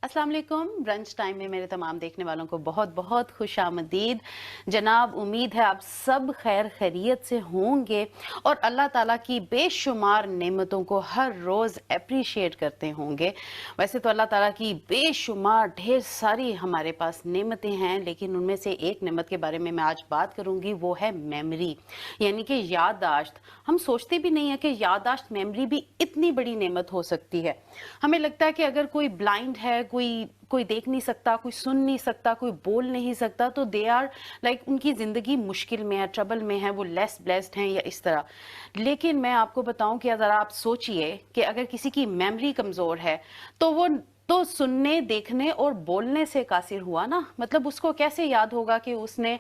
अस्सलाम वालेकुम। Brunch time में मेरे तमाम देखने वालों को बहुत बहुत खुश आमदीद जनाब। उम्मीद है आप सब खैर खैरियत से होंगे और अल्लाह ताला की बेशुमार नेमतों को हर रोज़ अप्रिशिएट करते होंगे। वैसे तो अल्लाह ताला की बेशुमार ढेर सारी हमारे पास नेमतें हैं, लेकिन उनमें से एक नेमत के बारे में मैं आज बात करूंगी, वो है मेमोरी, यानी कि याददाश्त। हम सोचते भी नहीं है कि याददाश्त, मेमोरी भी इतनी बड़ी नेमत हो सकती है। हमें लगता है कि अगर कोई ब्लाइंड है, कोई देख नहीं सकता, कोई सुन नहीं सकता, कोई बोल नहीं सकता, तो दे आर लाइक उनकी जिंदगी मुश्किल में है, ट्रबल में है, वो लेस ब्लेस्ड हैं या इस तरह। लेकिन मैं आपको बताऊं कि अगर आप सोचिए कि अगर किसी की मेमोरी कमजोर है तो वो तो सुनने, देखने और बोलने से कासिर हुआ ना। मतलब उसको कैसे याद होगा कि उसने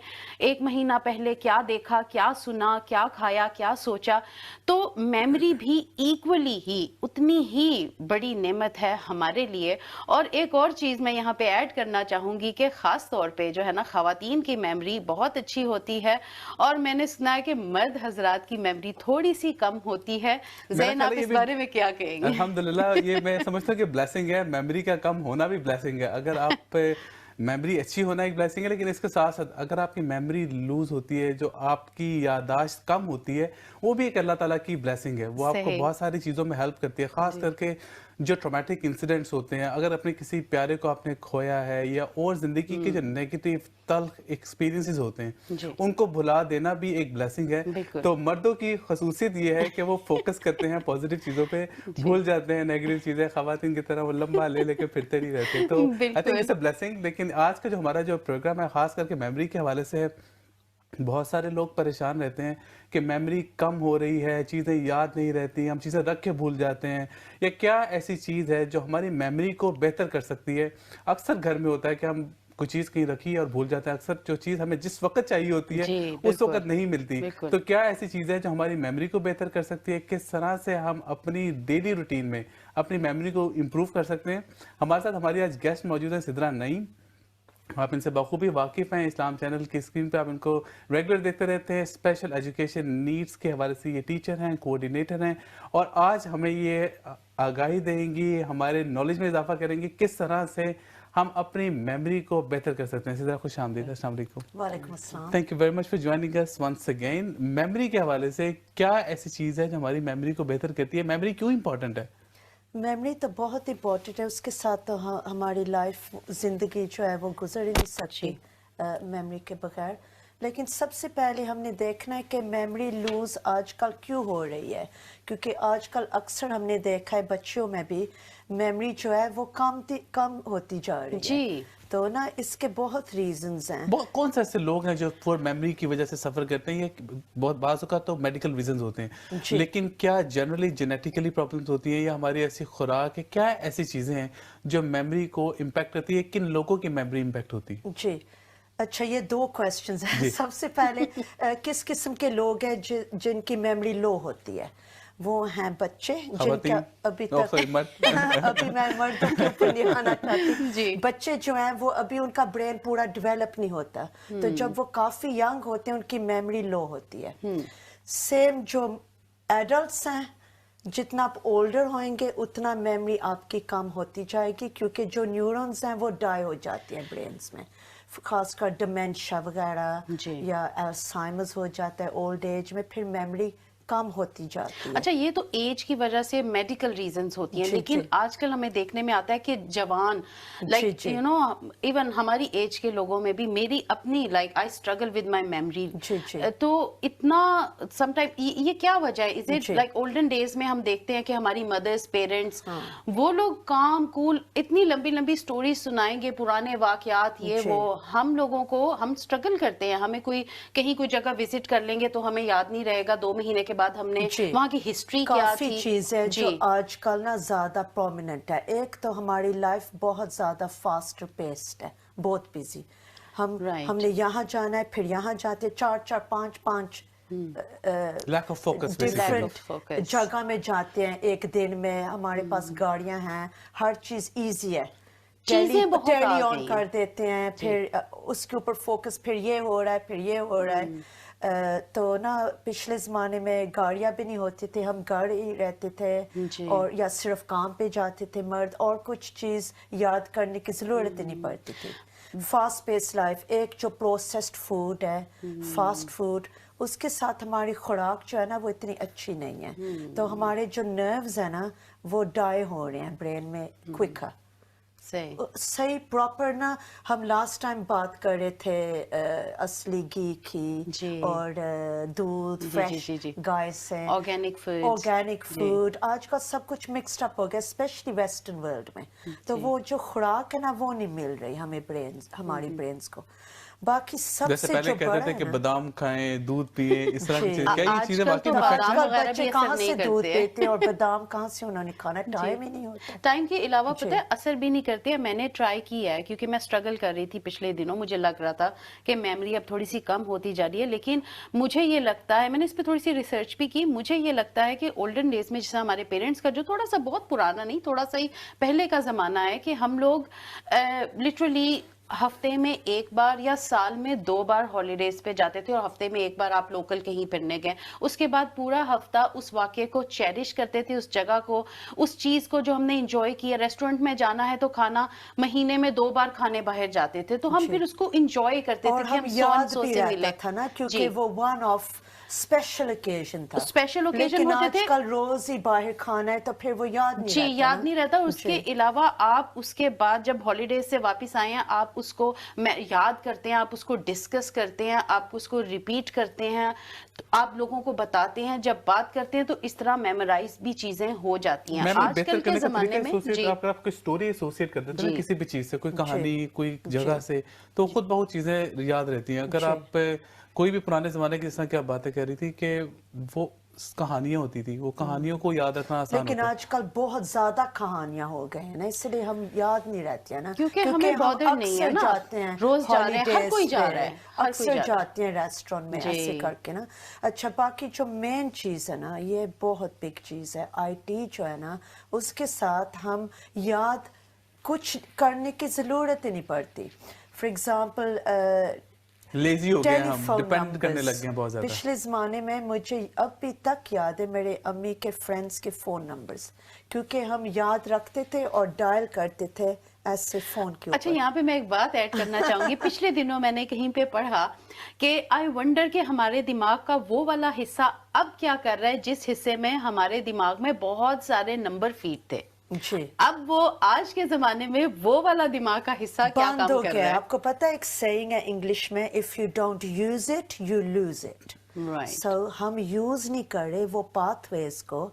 एक महीना पहले क्या देखा, क्या सुना, क्या खाया, क्या सोचा। तो मेमोरी भी इक्वली ही उतनी ही बड़ी नेमत है हमारे लिए। और एक और चीज मैं यहाँ पे ऐड करना चाहूंगी कि खास तौर पे जो है ना, खवातीन की मेमोरी बहुत अच्छी होती है और मैंने सुना है कि मर्द हजरात की मेमोरी थोड़ी सी कम होती है। ज़ैन, आप इस बारे में क्या कहेंगे? अल्हम्दुलिल्लाह, ये मैं समझता हूँ कि ब्लेसिंग है। मेमोरी का कम होना भी ब्लेसिंग है। अगर आप मेमोरी अच्छी होना एक ब्लेसिंग है, लेकिन इसके साथ साथ अगर आपकी मेमोरी लूज होती है, जो आपकी याददाश्त कम होती है, वो भी एक अल्लाह ताला की ब्लेसिंग है। वो आपको बहुत सारी चीज़ों में हेल्प करती है। खास करके जो ट्रॉमेटिक इंसिडेंट्स होते हैं, अगर अपने किसी प्यारे को आपने खोया है या और ज़िंदगी के जो नेगेटिव तल्ख एक्सपीरियंसेस होते हैं, उनको भुला देना भी एक ब्लेसिंग है। तो मर्दों की खसूसियत ये है कि वो फोकस करते हैं पॉजिटिव चीज़ों पे, भूल जाते हैं नेगेटिव चीज़ें। खवातीन की तरह वो लंबा ले लेके फिरते नहीं रहते। तो I think it's a blessing. लेकिन आज का जो हमारा जो प्रोग्राम है, खास करके मेमोरी के हवाले से है, बहुत सारे लोग परेशान रहते हैं कि मेमोरी कम हो रही है, चीज़ें याद नहीं रहती, हम चीज़ें रख के भूल जाते हैं। या क्या ऐसी चीज़ है जो हमारी मेमोरी को बेहतर कर सकती है? अक्सर घर में होता है कि हम कोई चीज़ कहीं रखी है और भूल जाते हैं। अक्सर जो चीज़ हमें जिस वक्त चाहिए होती है उस वक्त नहीं मिलती। तो क्या ऐसी चीज़ है जो हमारी मेमोरी को बेहतर कर सकती है? किस तरह से हम अपनी डेली रूटीन में अपनी मेमोरी को इम्प्रूव कर सकते हैं? हमारे साथ हमारी आज गेस्ट मौजूद है, सिद्रा नईम। आप इनसे बखूबी वाकिफ़ हैं। इस्लाम चैनल की स्क्रीन पे आप इनको रेगुलर देखते रहते हैं। स्पेशल एजुकेशन नीड्स के हवाले से ये टीचर हैं, कोऑर्डिनेटर हैं, और आज हमें ये आगाही देंगी, हमारे नॉलेज में इजाफा करेंगी किस तरह से हम अपनी मेमोरी को बेहतर कर सकते हैं। सीधा खुश आमदीद। अस्सलाम वालेकुम। वालेकुम अस्सलाम। Thank you very much for joining us once again. Memory के हवाले से क्या ऐसी चीज़ है जो हमारी मेमोरी को बेहतर करती है? मेमोरी क्यों इंपॉर्टेंट है? मेमोरी तो बहुत इम्पोर्टेंट है, उसके साथ तो हमारी लाइफ, ज़िंदगी जो है वो गुजर ही नहीं सकती मेमोरी के बगैर। लेकिन सबसे पहले हमने देखना है कि मेमोरी लूज़ आजकल क्यों हो रही है, क्योंकि आजकल अक्सर हमने देखा है बच्चों में भी मेमोरी जो है वो कम होती जा रही है। तो ना इसके बहुत रीजंस हैं। कौन से ऐसे लोग हैं जो पुअर मेमोरी की वजह से सफर करते हैं? ये बहुत बाज़ का तो मेडिकल रीजंस होते हैं, लेकिन क्या जनरली जेनेटिकली प्रॉब्लम्स होती हैं या हमारी ऐसी खुराक है? क्या ऐसी चीज़ें हैं जो मेमोरी को इम्पैक्ट करती है? किन लोगों की मेमोरी इम्पैक्ट होती है? जी, अच्छा, ये दो क्वेश्चंस हैं। सबसे पहले किस किस्म के लोग हैं जिनकी मेमोरी लो होती है? वो हैं बच्चे जिनका अभी तक अभी मैं मर्दों के ऊपर नहीं आना चाहती। बच्चे जो हैं वो अभी उनका ब्रेन पूरा डेवलप नहीं होता, तो जब वो काफ़ी यंग होते हैं उनकी मेमोरी लो होती है। सेम जो एडल्ट्स हैं, जितना आप ओल्डर होंगे उतना मेमोरी आपकी कम होती जाएगी, क्योंकि जो न्यूरॉन्स हैं वो डाई हो जाती हैं ब्रेन्स में, खासकर डिमेंशिया वगैरह या अल्जाइमर्स हो जाता है ओल्ड एज में, फिर मेमोरी कम होती जाती है। अच्छा, ये तो एज की वजह से मेडिकल रीजंस होती हैं, लेकिन आजकल हमें देखने में आता है कि जवान, लाइक यू नो, इवन हमारी एज के लोगों में भी, मेरी अपनी like I struggle with my memory. तो इतना समटाइम ये क्या वजह है? Is it like olden days में हम देखते हैं कि हमारी मदर्स, पेरेंट्स, वो लोग काम कूल इतनी लंबी लंबी स्टोरी सुनाएंगे, पुराने वाकयात, ये वो। हम लोगों को, हम स्ट्रगल करते हैं, हमें कहीं कोई जगह विजिट कर लेंगे तो हमें याद नहीं रहेगा 2 महीने के बाद हमने वहाँ की हिस्ट्री क्या थी। चीजें जो आजकल ना ज्यादा प्रोमिनेंट है। एक तो हमारी लाइफ बहुत ज्यादा फास्ट पेस्ड है, बहुत बिजी। हमने यहाँ जाना है, फिर यहाँ जाते हैं, 4-4, 5-5 लैक ऑफ फोकस, डिफरेंट जगह में जाते हैं एक दिन में। हमारे पास गाड़ियां हैं, हर चीज इजी है, चीजें बहुत टेली आ ऑन गई कर देते हैं, फिर उसके ऊपर फोकस, फिर ये हो रहा है, फिर ये हो रहा है। तो ना पिछले ज़माने में गाड़ियाँ भी नहीं होती थी, हम घर ही रहते जी। थे और या सिर्फ काम पे जाते थे मर्द, और कुछ चीज़ याद करने की ज़रूरत ही नहीं पड़ती थी। फास्ट पेस लाइफ, एक जो प्रोसेस्ड फूड है, फास्ट फूड, उसके साथ हमारी खुराक जो है ना वो इतनी अच्छी नहीं है, तो हमारे जो नर्व्स है ना वो डाई हो रहे हैं ब्रेन में क्विकर। सही प्रॉपर ना, हम लास्ट टाइम बात कर रहे थे असली घी की और दूध फ्रेश गाय से, ऑर्गेनिक फूड। आजकल सब कुछ मिक्सड अप हो गया, स्पेशली वेस्टर्न वर्ल्ड में, तो वो जो खुराक है ना वो नहीं मिल रही हमें हमारी ब्रेन्स को। बाकी सबसे पहले जो कहते थे कि बादाम खाएं, दूध पिए, इस तरह की चीजें, क्या ये चीजें वाकई में आजकल बच्चे कहाँ से दूध पीते हैं और बादाम कहाँ से उन्होंने खाना, टाइम ही नहीं होता। टाइम के अलावा पता है असर भी नहीं करते हैं। मैंने ट्राई किया है क्योंकि मैं स्ट्रगल कर रही थी पिछले दिनों, मुझे लग रहा था कि मेमोरी अब थोड़ी सी कम होती जा रही है, लेकिन मुझे ये लगता है, मैंने इस पर थोड़ी सी रिसर्च भी की, मुझे ये लगता है कि ओल्डन डेज में जैसे हमारे पेरेंट्स का जो थोड़ा सा, बहुत पुराना नहीं, थोड़ा सा ही पहले का जमाना है कि हम लोग लिटरली हफ्ते में एक बार या साल में 2 बार हॉलीडेज पे जाते थे और हफ्ते में एक बार आप लोकल कहीं फिरने गए, उसके बाद पूरा हफ्ता उस वाक़े को चेरिश करते थे, उस जगह को, उस चीज को जो हमने एंजॉय किया। रेस्टोरेंट में जाना है तो खाना, महीने में 2 बार खाने बाहर जाते थे, तो हम फिर उसको एंजॉय करते थे कि हम याद भी रहता था ना, क्योंकि वो वन ऑफ स्पेशल ओकेजन था, स्पेशल ओकेजन होते थे। आजकल रोज ही बाहर खाना है तो फिर वो याद नहीं रहता, याद नहीं रहता। उसके अलावा आप उसके बाद जब हॉलीडेज से वापस आए हैं, आप उसको याद करते हैं, आप उसको डिस्कस करते हैं, आप उसको रिपीट करते हैं, तो आप लोगों को बताते हैं, जब बात करते हैं तो इस तरह मेमोराइज भी चीजें हो जाती हैं। आजकल के जमाने में आप कोई स्टोरी एसोसिएट करते थे ना किसी भी चीज से, कोई कहानी, कोई जगह से, तो खुद बहुत चीजें याद रहती हैं। अगर आप कोई भी पुराने जमाने की, जिस तरह की आप बातें कह रही थी कि वो कहानियां होती थी, वो कहानियों को याद रखना आसान लेकिन आजकल बहुत ज्यादा कहानियां हो गए हैं ना, इसलिए हम याद नहीं रहती है ना, क्योंकि हमें बॉदर नहीं है ना, जाते हैं रोज जा रहे हैं, हर कोई जा रहा है, अक्सर जाते हैं रेस्टोरेंट में ऐसे करके ना। अच्छा, बाकी जो मेन चीज है ना, ये बहुत बिग चीज है, IT जो है ना, उसके साथ हम याद कुछ करने की जरूरत ही नहीं पड़ती। फॉर एग्जाम्पल लेजी हो गए हम, डिपेंड करने लग गए बहुत ज्यादा। पिछले जमाने में मुझे अभी तक याद है मेरे अम्मी के फ्रेंड्स के फोन नंबर्स, क्योंकि हम याद रखते थे और डायल करते थे ऐसे फोन के ऊपर। अच्छा, यहाँ पे मैं एक बात ऐड करना चाहूंगी। पिछले दिनों मैंने कहीं पे पढ़ा कि आई वंडर कि हमारे दिमाग का वो वाला हिस्सा अब क्या कर रहा है जिस हिस्से में हमारे दिमाग में बहुत सारे नंबर फीड थे जी, अब वो आज के जमाने में वो वाला दिमाग का हिस्सा क्या काम कर रहा है। आपको पता है एक सेइंग है इंग्लिश में, if you don't use it you lose it. So हम यूज नहीं कर रहे वो पाथवेज को,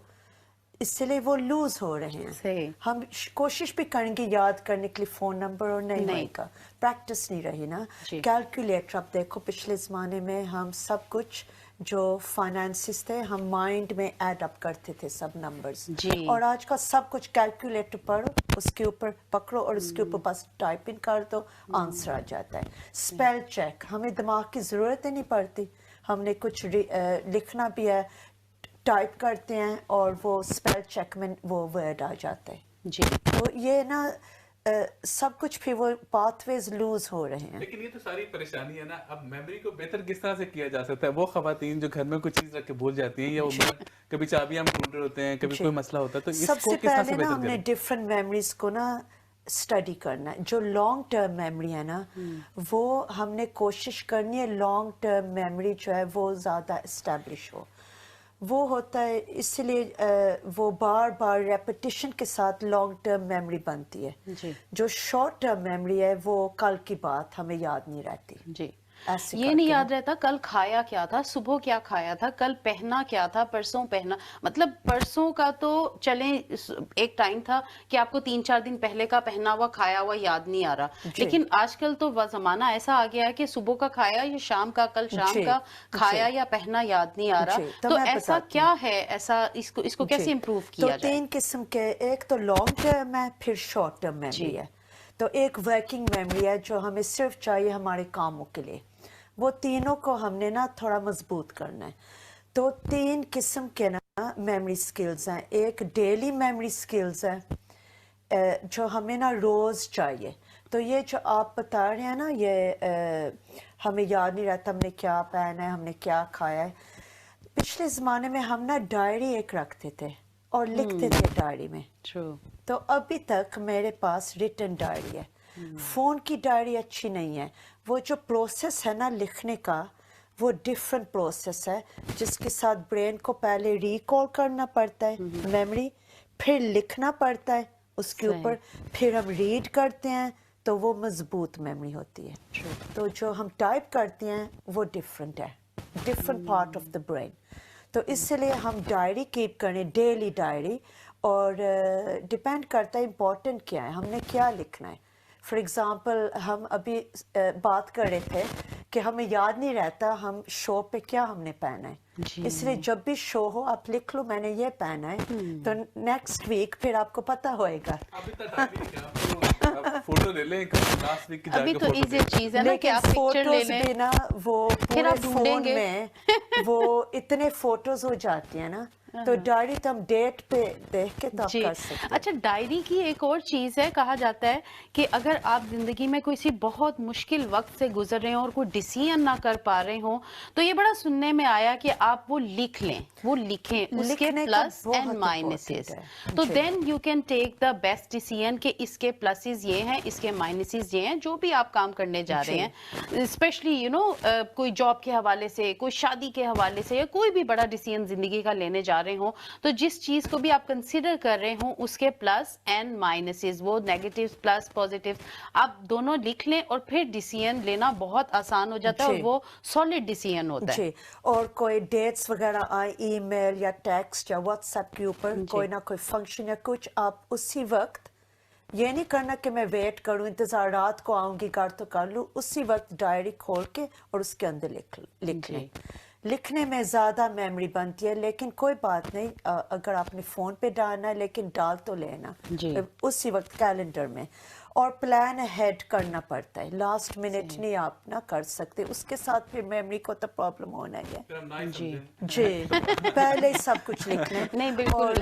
इसलिए वो लूज हो रहे हैं। हम कोशिश भी करेंगे याद करने के लिए फोन नंबर, और नहीं होगा, प्रैक्टिस नहीं रही ना। कैलकुलेटर आप देखो, पिछले जमाने में हम सब कुछ जो फाइनेंसिस थे, हम माइंड में ऐड अप करते थे सब नंबर्स, और आज का सब कुछ कैलकुलेटर पढ़ो, उसके ऊपर पकड़ो और उसके ऊपर बस टाइप इन कर दो, आंसर आ जाता है। स्पेल चेक, हमें दिमाग की जरूरत ही नहीं पड़ती, हमने कुछ लिखना भी है, टाइप करते हैं और वो स्पेल चेक में वो वर्ड आ जाता है जी। तो ये ना सब कुछ फिर वो पाथवेज लूज हो रहे हैं। लेकिन ये तो सारी परेशानी है ना। अब मेमोरी को बेहतर किस तरह से किया जा सकता है? वो खवातीन जो घर में कुछ चीज रख के भूल जाती हैं, या वो कभी चाबी हम ढूंढ रहे होते हैं, कभी कोई मसला होता है, तो इसको किस तरह से बेहतर हमने डिफरेंट मेमोरीज को ना स्टडी करना है। जो लॉन्ग टर्म मेमोरी है ना, वो हमने कोशिश करनी है लॉन्ग टर्म मेमोरी जो है वो ज्यादा एस्टेब्लिश हो। वो होता है इसलिए वो बार बार रेपिटेशन के साथ लॉन्ग टर्म मेमोरी बनती है। जो शॉर्ट टर्म मेमोरी है वो कल की बात हमें याद नहीं रहती जी। ये नहीं याद रहता कल खाया क्या था, सुबह क्या खाया था, कल पहना क्या था, परसों पहना, मतलब परसों का तो चले, एक टाइम था कि आपको 3-4 दिन पहले का पहना हुआ खाया हुआ याद नहीं आ रहा, लेकिन आजकल तो वह जमाना ऐसा आ गया है कि सुबह का खाया या शाम का, कल शाम का खाया या पहना याद नहीं आ रहा। तो ऐसा क्या है, ऐसा इसको कैसे इम्प्रूव किया जाए? 3 किस्म के, एक तो लॉन्ग टर्म है, फिर शॉर्ट टर्म मेमोरी है, तो एक वर्किंग मेमोरी है जो हमें सिर्फ चाहिए हमारे कामों के लिए। वो तीनों को हमने ना थोड़ा मजबूत करना है। तो 3 किस्म के ना मेमोरी स्किल्स हैं। एक डेली मेमोरी स्किल्स है, جو ہمیں نا روز چاہیے. تو یہ جو آپ بتا رہے ہیں نا یہ ہمیں یاد نہیں رہتا ہم نے کیا پہنا ہے, ہم نے کیا کھایا ہے. پچھلے زمانے میں ہم نا ڈائری ایک رکھتے تھے اور لکھتے تھے ڈائری میں. تو ابھی تک میرے پاس ریٹن ڈائری ہے. فون کی ڈائری اچھی نہیں ہے. وہ جو پروسیس ہے نا لکھنے کا وہ ڈفرینٹ پروسیس ہے جس کے ساتھ برین کو پہلے ریکال کرنا پڑتا ہے میموری, پھر لکھنا پڑتا ہے اس کے اوپر, پھر ہم ریڈ کرتے ہیں تو وہ مضبوط میموری ہوتی ہے. تو جو ہم ٹائپ کرتے ہیں وہ ڈفرینٹ ہے, different part of the brain. تو اس لیے ہم ڈائری کیپ کریں, ڈیلی ڈائری, اور ڈپینڈ کرتا ہے امپورٹنٹ کیا ہے, ہم نے کیا لکھنا ہے. فار ایگزامپل ہم ابھی بات کر رہے تھے کہ ہمیں یاد نہیں رہتا ہم شو پہ کیا ہم نے پہنا ہے, اس لیے جب بھی شو ہو آپ لکھ لو میں نے یہ پہنا ہے, تو نیکسٹ ویک پھر آپ کو پتہ ہوئے گا. فوٹو لے لیں لاسٹ ویک کی ابھی تو ایزی چیز ہے نا کہ آپ پکچر لے لیں, بھی نا وہ پورے فون میں وہ اتنے فوٹوز ہو جاتی ہیں نا, تو ڈائری تو ہم ڈیٹ پہ دیکھ کے تو آپ کر سکتے ہیں. اچھا ڈائری کی ایک اور چیز ہے, کہا جاتا ہے کہ اگر آپ زندگی میں کوئی بہت مشکل وقت سے گزر رہے ہوں اور کوئی ڈیسیژن نہ کر پا رہے ہوں تو یہ بڑا سننے میں آیا کہ آپ وہ لکھ لیں, وہ لکھیں, اس کے پلس اینڈ مائنسز, تو then you can take the best decision کہ اس کے پلسز یہ ہیں, اس کے مائنسز یہ ہیں. جو بھی آپ کام کرنے جا رہے ہیں, اسپیشلی یو نو کوئی جاب کے حوالے سے, کوئی شادی کے حوالے سے, یا کوئی بھی بڑا ڈیسیژن زندگی کا لینے جا رہے ہوں, تو جس چیز کو بھی آپ کنسیڈر کر رہے ہوں اس کے پلس اینڈ مائنسز, وہ نیگیٹیو پلس پازیٹیو, آپ دونوں لکھ لیں اور پھر ڈیسیژن لینا بہت آسان ہو جاتا ہے اور وہ سالڈ ڈیسیژن ہوتا ہے. اور کوئی ڈیٹس وغیرہ آئے ای میل یا ٹیکسٹ یا واٹس ایپ کے اوپر, کوئی نہ کوئی فنکشن یا کچھ, آپ اسی وقت یہ نہیں کرنا کہ میں ویٹ کروں, انتظار رات کو آؤں گی گھر تو کر لوں, اسی وقت ڈائری کھول کے اور اس کے اندر لکھ لیں. لکھنے میں زیادہ میموری بنتی ہے, لیکن کوئی بات نہیں, اگر آپ نے فون پہ ڈالنا ہے لیکن ڈال تو لینا اسی وقت کیلنڈر میں. اور پلان ہیڈ کرنا پڑتا ہے, لاسٹ منٹ نہیں آپ نہ کر سکتے, اس کے ساتھ پھر میموری کو تو پرابلم ہونا ہی ہے. جی پہلے سب کچھ لکھنا ہے, اور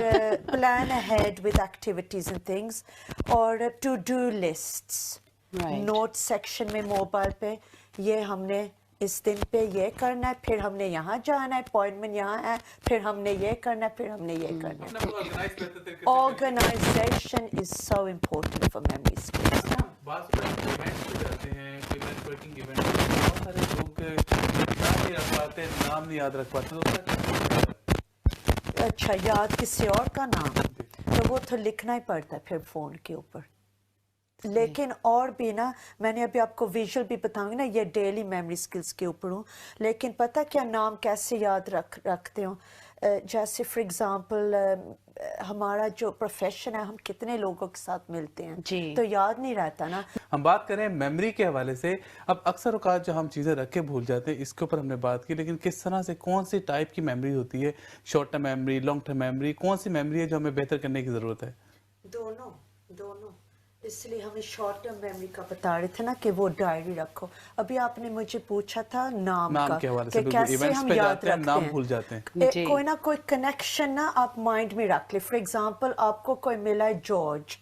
plan head with activities and things, اور to do lists, note section میں موبائل پہ یہ ہم نے اس دن پہ یہ کرنا ہے, پھر ہم نے یہاں جانا ہے, اپوائنٹمنٹ یہاں ہے, پھر ہم نے یہ کرنا ہے, پھر ہم نے یہ کرنا ہے. Organization is so important for memory skills. بعض ایونٹس پہ جاتے ہیں, نیٹ ورکنگ ایونٹ, بہت سارے لوگ نام نہیں رکھ پاتے, نام نہیں یاد رکھ پاتے. اچھا, یاد کسی اور کا نام, تو وہ تو لکھنا ہی پڑتا ہے پھر فون کے اوپر. لیکن اور بھی نا, میں نے ابھی آپ کو ویژول بھی بتاؤں گی نا, یہ ڈیلی میموری سکلز کے اوپر ہوں, لیکن پتہ کیا نام کیسے یاد رکھتے ہوں. جیسے فار ایگزامپل ہمارا جو پروفیشن ہے, ہم کتنے لوگوں کے ساتھ ملتے ہیں تو یاد نہیں رہتا نا. ہم بات کریں میموری کے حوالے سے, اب اکثر اوقات جو ہم چیزیں رکھ کے بھول جاتے ہیں, اس کے اوپر ہم نے بات کی, لیکن کس طرح سے کون سی ٹائپ کی میموری ہوتی ہے, short term memory, long term memory, کون سی میموری ہے جو ہمیں بہتر کرنے کی ضرورت ہے؟ دونوں. اس لیے ہمیں شارٹ ٹرم میموری کا بتا رہے تھے نا کہ وہ ڈائری رکھو. ابھی آپ نے مجھے پوچھا تھا نام کا کہ کیسے ہم یاد رکھتے ہیں, نام بھول جاتے ہیں. کوئی نہ کوئی کنیکشن نا آپ مائنڈ میں رکھ لیں. فار ایگزامپل آپ کو کوئی ملا ہے جارج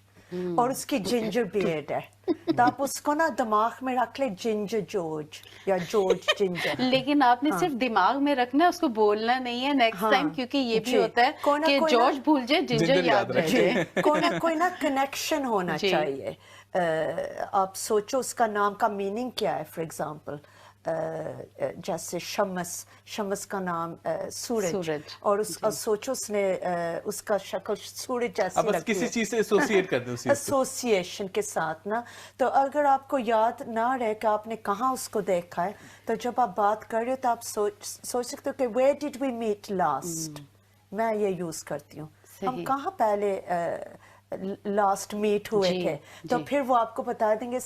اور اس کی جنجر بیئرڈ ہے, تو آپ اس کو نا دماغ میں رکھ لیں جنجر جارج یا جارج جنجر. لیکن آپ نے صرف دماغ میں رکھنا ہے, اس کو بولنا نہیں ہے نیکسٹ ٹائم, کیونکہ یہ بھی ہوتا ہے کہ جارج بھول جائے جنجر یاد رہ جائے. کوئی نہ کوئی نا کنیکشن ہونا چاہیے. آپ سوچو اس کا نام کا میننگ کیا ہے. فار ایگزامپل جیسے شمس کا نام سورج, اور سوچو اس نے اس کا شکل سورج جیسی لگتی ہے, کسی چیز سے ایسوسیٹ کر دیں, ایسوسیشن کے ساتھ نا. تو اگر آپ کو یاد نہ رہے کہ آپ نے کہاں اس کو دیکھا ہے, تو جب آپ بات کر رہے ہو تو آپ سوچ سکتے ہو کہ where did we meet last. میں یہ یوز کرتی ہوں, ہم کہاں پہلے لاسٹ میٹ ہوئے تھے, تو پھر وہ آپ کو بتا دیں گے.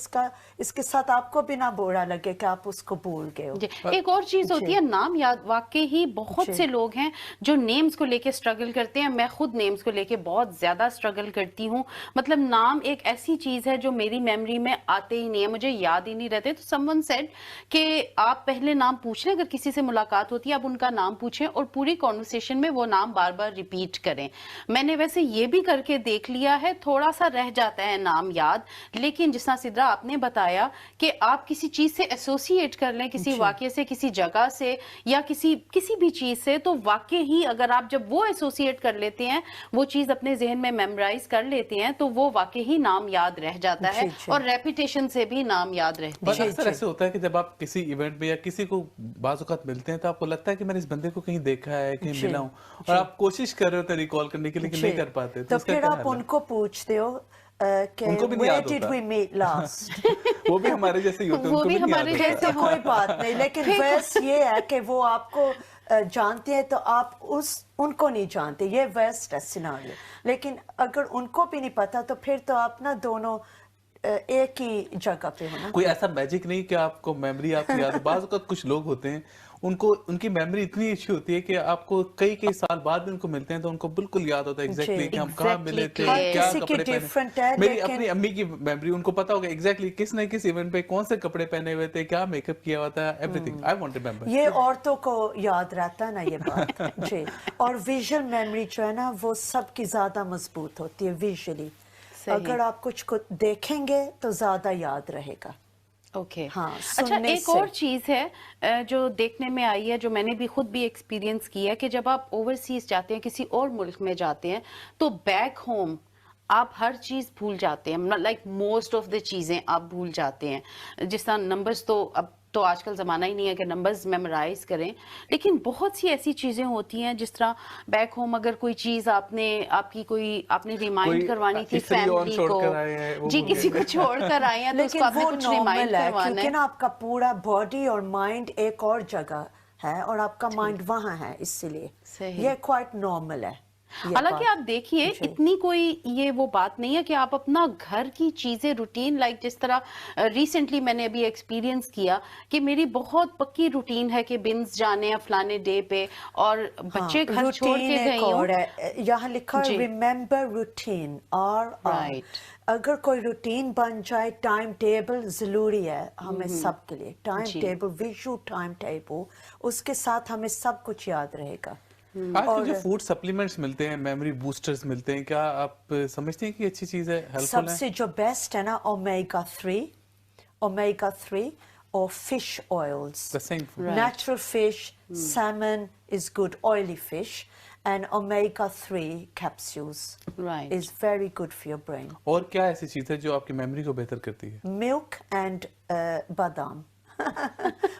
اس کے ساتھ آپ کو بھی نہ برا لگے کہ آپ اس کو بھول گئے ہو. ایک اور چیز ہوتی ہے نام یاد. واقعی ہی بہت سے لوگ ہیں جو نیمز کو لے کے سٹرگل کرتے ہیں. میں خود نیمز کو لے کے بہت زیادہ سٹرگل کرتی ہوں. مطلب نام ایک ایسی چیز ہے جو میری میموری میں آتے ہی نہیں ہے, مجھے یاد ہی نہیں رہتے. تو سمون سیڈ کہ آپ پہلے نام پوچھ لیں, اگر کسی سے ملاقات ہوتی ہے آپ ان کا نام پوچھیں اور پوری کانورسیشن میں وہ نام بار بار ریپیٹ کریں. میں نے ویسے یہ بھی کر کے دیکھ لیا ہوتا ہے تھوڑا سا رہ جاتا ہے نام یاد, لیکن جس طرح سدرا آپ نے بتایا کہ آپ کسی چیز سے ایسوسیٹ کر لیں, کسی واقعے سے, کسی جگہ سے, یا کسی بھی چیز سے, تو واقع ہی اگر آپ جب وہ ایسوسیٹ کر لیتے ہیں, وہ چیز اپنے ذہن میں میمورائز کر لیتے ہیں, تو وہ واقع ہی نام یاد رہ جاتا ہے, اور ریپیٹیشن سے بھی نام یاد رہتا ہے. اکثر ایسے ہوتا ہے کہ جب آپ کسی ایونٹ میں یا کسی کو بعض اوقات ملتے ہیں تو آپ کو لگتا ہے کہ میں نے اس بندے کو کہیں دیکھا ہے, کہیں ملا ہوں, اور آپ کوشش کر رہے ہوتے ہیں ریکال کرنے کے لیکن نہیں کر پاتے, تو پھر آپ ان کو پوچھتے ہو کہ where did we meet last, وہ بھی ہمارے جیسے ہی ہوتے ہیں, وہ بھی ہمارے جیسے کوئی بات نہیں, لیکن ویسٹ یہ ہے کہ وہ آپ کو جانتے ہیں تو آپ ان کو نہیں جانتے, یہ ویسٹ ہے سیناریو. لیکن اگر ان کو بھی نہیں پتا تو پھر تو آپ نا دونوں ایک ہی جگہ پہ ہونا. کوئی ایسا میجک نہیں کہ آپ کو میموری آپ کی یاد ہے. بعض اوقات کچھ لوگ ہوتے ہیں ان کی میموری اتنی اچھی ہوتی ہے کہ آپ کو کئی سال بعد بھی ان کو ملتے ہیں تو ان کو بالکل یاد ہوتا ہے ایگزیکٹلی کہ ہم کہاں ملے تھے, کیا کپڑے پہنے. میری اپنی امی کی میموری ان کو پتا ہوگا ایگزیکٹلی کس نہ کس ایونٹ پہ کون سے کپڑے پہنے ہوئے تھے, کیا میک اپ کیا ہوا تھا, every thing I want to remember. یہ عورتوں کو یاد رہتا ہے نا یہ بات. جی, اور ویژول میموری جو ہے نا وہ سب کی زیادہ مضبوط ہوتی ہے ویژولی. اگر آپ کچھ کو دیکھیں گے تو زیادہ یاد رہے گا. اوکے, اچھا ایک اور چیز ہے جو دیکھنے میں آئی ہے, جو میں نے بھی خود بھی ایکسپیرینس کی ہے, کہ جب آپ اوورسیز جاتے ہیں, کسی اور ملک میں جاتے ہیں, تو بیک ہوم آپ ہر چیز بھول جاتے ہیں, لائک موسٹ آف دا چیزیں آپ بھول جاتے ہیں. جس طرح نمبرز تو اب تو آج کل زمانہ ہی نہیں ہے کہ نمبرز میمورائز کریں, لیکن بہت سی ایسی چیزیں ہوتی ہیں جس طرح بیک ہوم اگر کوئی چیز آپ نے ریمائنڈ کروانی تھی فیملی کو, جی کسی کو چھوڑ کر آئے ہیں, تو اس کو آپ نے کچھ ریمائنڈ کروانا ہے, کیونکہ نا آپ کا پورا باڈی اور مائنڈ ایک اور جگہ ہے اور آپ کا مائنڈ وہاں ہے, اس لیے یہ کوائٹ نارمل ہے. حالانکہ آپ دیکھیے اتنی کوئی یہ وہ بات نہیں ہے کہ آپ اپنا گھر کی چیزیں روٹین, لائک جس طرح ریسنٹلی میں نے ابھی ایکسپیرینس کیا کہ میری بہت پکی روٹین ہے کہ بنز جانے ہیں فلانے ڈے پہ, اور بچے گھر چھوڑ کے گئی ہوں. یہاں لکھا ہے ریممبر روٹین, اگر کوئی روٹین بن جائے, ٹائم ٹیبل ضروری ہے ہمیں سب کے لیے. Time table, visual time table, اس کے ساتھ ہمیں سب کچھ یاد رہے گا. آج کل جو فوڈ سپلیمنٹس ملتے ہیں, میموری بوسٹرز ملتے ہیں, کیا آپ سمجھتے ہیں کہ اچھی چیز ہے, ہیلپ فل ہے؟ سب سے جو بیسٹ ہے نا اومیگا 3 اور fish oils. Natural fish, salmon is good oily fish, and omega-3 capsules is very good for your brain. اور کیا ایسی چیز ہے جو آپ کی میموری کو بہتر کرتی ہے؟ ملک اینڈ بادام.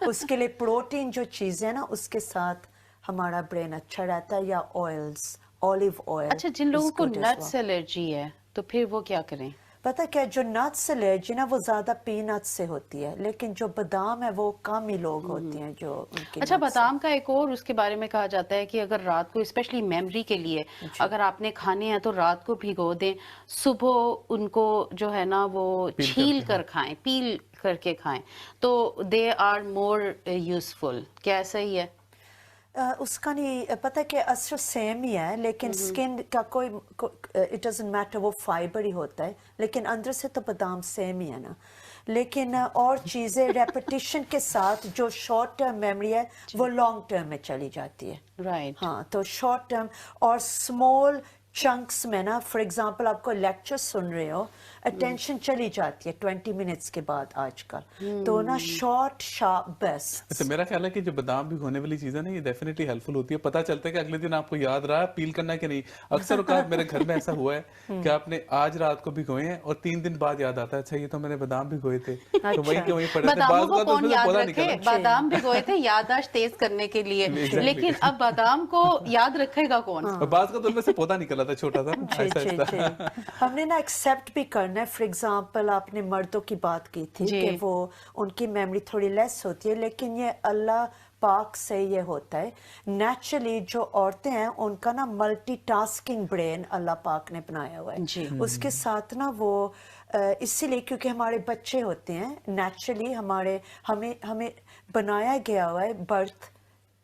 اس کے لیے پروٹین جو چیز ہے نا اس کے ساتھ ہمارا برین اچھا رہتا ہے, یا آئلز, اولیو آئل. اچھا, جن لوگوں کو نٹس الرجی ہے تو پھر وہ کیا کریں؟ پتہ کیا, جو نٹس الرجی نا وہ زیادہ پی نٹس سے ہوتی ہے, لیکن جو بادام ہے وہ کم ہی لوگ ہوتے ہیں جو ان کی. اچھا, بادام کا ایک اور اس کے بارے میں کہا جاتا ہے کہ اگر رات کو اسپیشلی میموری کے لیے اگر آپ نے کھانے ہیں تو رات کو بھگو دیں, صبح ان کو جو ہے نا وہ چھیل کر کھائیں, پیل کر کے کھائیں, تو دے آر مور یوزفل. کیا صحیح ہے؟ اس کا نہیں پتہ کہ اثر سیم ہی ہے, لیکن سکن کا کوئی اٹ ڈزنٹ میٹر, وہ فائبر ہی ہوتا ہے, لیکن اندر سے تو بادام سیم ہی ہے نا. لیکن اور چیزیں ریپیٹیشن کے ساتھ جو شارٹ ٹرم میموری ہے وہ لانگ ٹرم میں چلی جاتی ہے. رائٹ, ہاں, تو شارٹ ٹرم اور اسمال چنکس میں نا, فار ایگزامپل آپ کو لیکچر سن رہے ہو, اٹینشن چلی جاتی ہے 20 منٹس کے بعد آج کل, تو نا شارٹ شارپ بیسٹ. اچھا, میرا خیال ہے کہ جو بادام بھی ہونے والی چیز ہے نا یہ ڈیفینیٹلی ہیلپ فل ہوتی ہے. پتہ چلتا ہے کہ اگلے دن آپ کو یاد رہا پیل کرنا ہے کہ نہیں. اکثر اوقات میرے گھر میں ایسا ہوا ہے کہ آپ نے آج رات کو بھگوئے ہیں اور 3 دن بعد یاد آتا ہے اچھا یہ تو میں نے بادام بھگوئے تھے, تو وہی کہ وہیں پڑے تھے. باداموں کو کون یاد رکھے, بادام بھگوئے تھے یادداشت تیز کرنے کے لیے, لیکن اب بادام کو یاد رکھے گا کون؟ بعض کا تو ان میں سے پودا نکلا تھا چھوٹا تھا. ہم نے نا ایکسیپٹ بھی کرنا ہے. فار ایگزامپل آپ نے مردوں کی بات کی تھی کہ وہ ان کی میموری تھوڑی لیس ہوتی ہے, لیکن یہ اللہ پاک سے یہ ہوتا ہے نیچرلی. جو عورتیں ہیں ان کا نا ملٹی ٹاسکنگ برین اللہ پاک نے بنایا ہوا ہے. اس کے ساتھ نا وہ اسی لیے کیونکہ ہمارے بچے ہوتے ہیں نیچرلی, ہمیں بنایا گیا ہوا ہے برتھ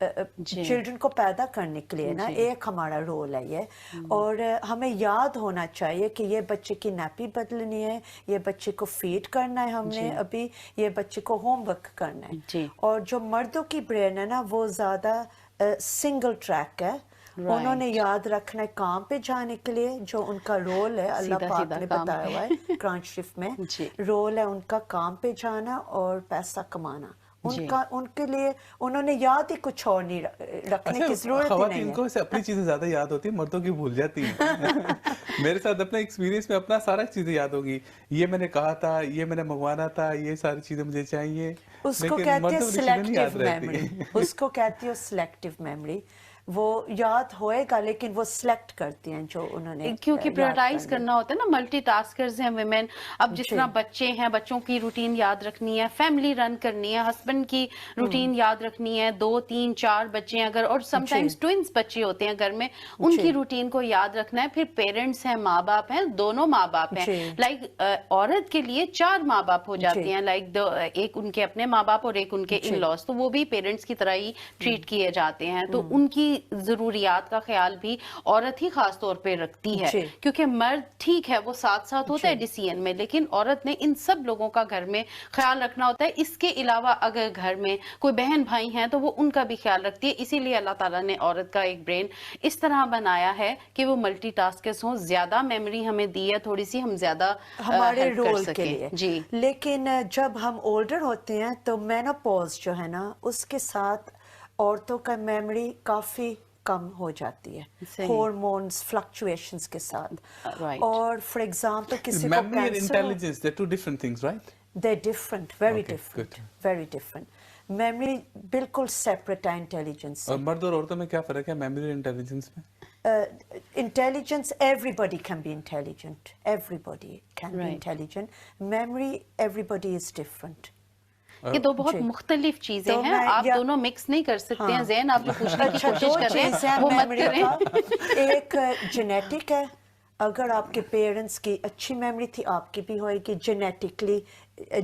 چلڈرن کو پیدا کرنے کے لیے نا, ایک ہمارا رول ہے یہ. اور ہمیں یاد ہونا چاہیے کہ یہ بچے کی نیپی بدلنی ہے, یہ بچے کو فیڈ کرنا ہے ہم نے ابھی, یہ بچے کو ہوم ورک کرنا ہے. اور جو مردوں کی برین ہے نا وہ زیادہ سنگل ٹریک ہے, انہوں نے یاد رکھنا ہے کام پہ جانے کے لیے جو ان کا رول ہے, اللہ پاک نے بتایا ہوا ہے قرآن شریف میں, رول ہے ان کا کام پہ جانا اور پیسہ کمانا. ان کے لیے انہوں نے یاد ہی کچھ اور نہیں رکھنے کی ضرورت ہی نہیں ہے. خواتین کو اپنی چیزیں زیادہ یاد ہوتی ہیں, مردوں کی بھول جاتی ہیں. میرے ساتھ اپنا ایکسپیرینس میں اپنا سارا چیزیں یاد ہوگی, یہ میں نے کہا تھا, یہ میں نے منگوانا تھا, یہ ساری چیزیں مجھے چاہیے. اس کو کہتے ہیں سلیکٹیو میموری, اس کو کہتی ہے سلیکٹیو میموری. وہ یاد ہوئے گا لیکن وہ سلیکٹ کرتی ہیں جو انہوں نے, کیونکہ پریورٹائز کرنا ہوتا ہے نا, ملٹی ٹاسکرز ہیں ویمن. اب جس طرح بچے ہیں, بچوں کی روٹین یاد رکھنی ہے, فیملی رن کرنی ہے, ہسبینڈ کی روٹین یاد رکھنی ہے, 2 3 4 بچے ہیں اگر, اور سم ٹائمز ٹوئنس بچے ہوتے ہیں گھر میں, ان کی روٹین کو یاد رکھنا ہے. پھر پیرنٹس ہیں, ماں باپ ہیں, دونوں ماں باپ ہیں, لائک عورت کے لیے 4 ماں باپ ہو جاتے ہیں, لائک ایک ان کے اپنے ماں باپ اور ایک ان کے ان لاز, تو وہ بھی پیرنٹس کی طرح ہی ٹریٹ کیے جاتے ہیں. تو ان کی ضروریات کا خیال بھی عورت ہی خاص طور پہ رکھتی ہے, کیونکہ مرد ٹھیک ہے وہ ساتھ ساتھ ہوتا ہے ڈیسیژن میں, لیکن عورت نے ان سب لوگوں کا گھر میں خیال رکھنا ہوتا ہے. اس کے علاوہ اگر گھر میں کوئی بہن بھائی ہیں تو وہ ان کا بھی خیال رکھتی ہے. اسی لیے اللہ تعالیٰ نے عورت کا ایک برین اس طرح بنایا ہے کہ وہ ملٹی ٹاسکرز ہوں. زیادہ میموری ہمیں دی ہے تھوڑی سی, ہم زیادہ ہمارے رول کے لیے. جی, لیکن جب ہم اولڈر ہوتے ہیں تو مینوپوز جو ہے نا, اس کے ساتھ عورتوں کا میموری کافی کم ہو جاتی ہے, ہارمونز فلکچویشنز کے ساتھ. اور فار ایگزامپل کسی کو memory and intelligence, they're two different things, right? They're different, very different, very different. Memory بالکل سیپریٹ ہے انٹیلیجنس سے. اور مرد اور عورتوں میں کیا فرق ہے میموری اور انٹیلیجنس میں؟ Intelligence, everybody can be intelligent. Everybody can be intelligent. Memory, everybody is different. یہ دو بہت مختلف چیزیں ہیں, آپ دونوں مکس نہیں کر سکتے ہیں. ذہن آپ جو پوچھنے کی کوشش کر رہے ہیں وہ مت کریں. ایک جینیٹک ہے, اگر آپ کے پیرنٹس کی اچھی میموری تھی آپ کی بھی ہوئے گی, جینیٹکلی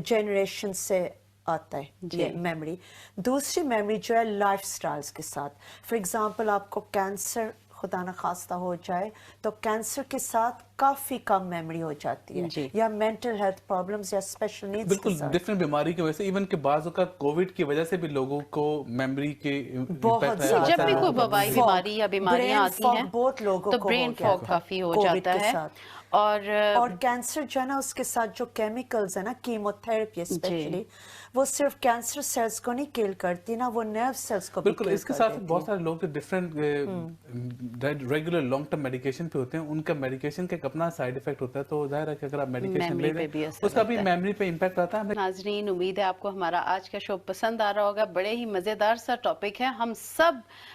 جنریشن سے آتا ہے یہ میموری. دوسری میموری جو ہے لائف سٹائلز کے ساتھ. فار ایگزامپل آپ کو کینسر خدا نخواستہ ہو جائے تو کینسر کے ساتھ کافی کم میموری ہو جاتی ہے, یا مینٹل ہیلتھ پرابلمز یا اسپیشل نیڈز کے بالکل ساتھ. ڈفرینٹ بیماری کی وجہ سے, ایون کہ بعض اوقات کووڈ کی وجہ سے بھی لوگوں کو میموری کے بہت جب بھی کوئی وبائی بیماری یا بیماریاں آتی ہیں بہت لوگوں تو کو برین فاگ کافی ہو جاتا ہے. اور کینسر جو ہے نا اس کے ساتھ جو کیمیکلز ہیں نا, کیمو تھراپی اسپیشلی, وہ صرف کینسر سیلز کو نہیں کل کرتی نا, وہ نرو سیلز کو بھی کل کرتی ہے. بالکل, اس کے ساتھ بہت سارے لوگ جو different regular long term medication پہ ہوتے ہیں, ان کا میڈیکیشن کا ایک اپنا سائیڈ افیکٹ ہوتا ہے, تو ظاہر ہے کہ اگر آپ میڈیکیشن لے رہے ہیں اس کا بھی میموری پہ امپیکٹ آتا ہے. ناظرین, امید ہے آپ کو ہمارا آج کا شو پسند آ رہا ہوگا. بڑے ہی مزیدار سا ٹاپک ہے. ہم سب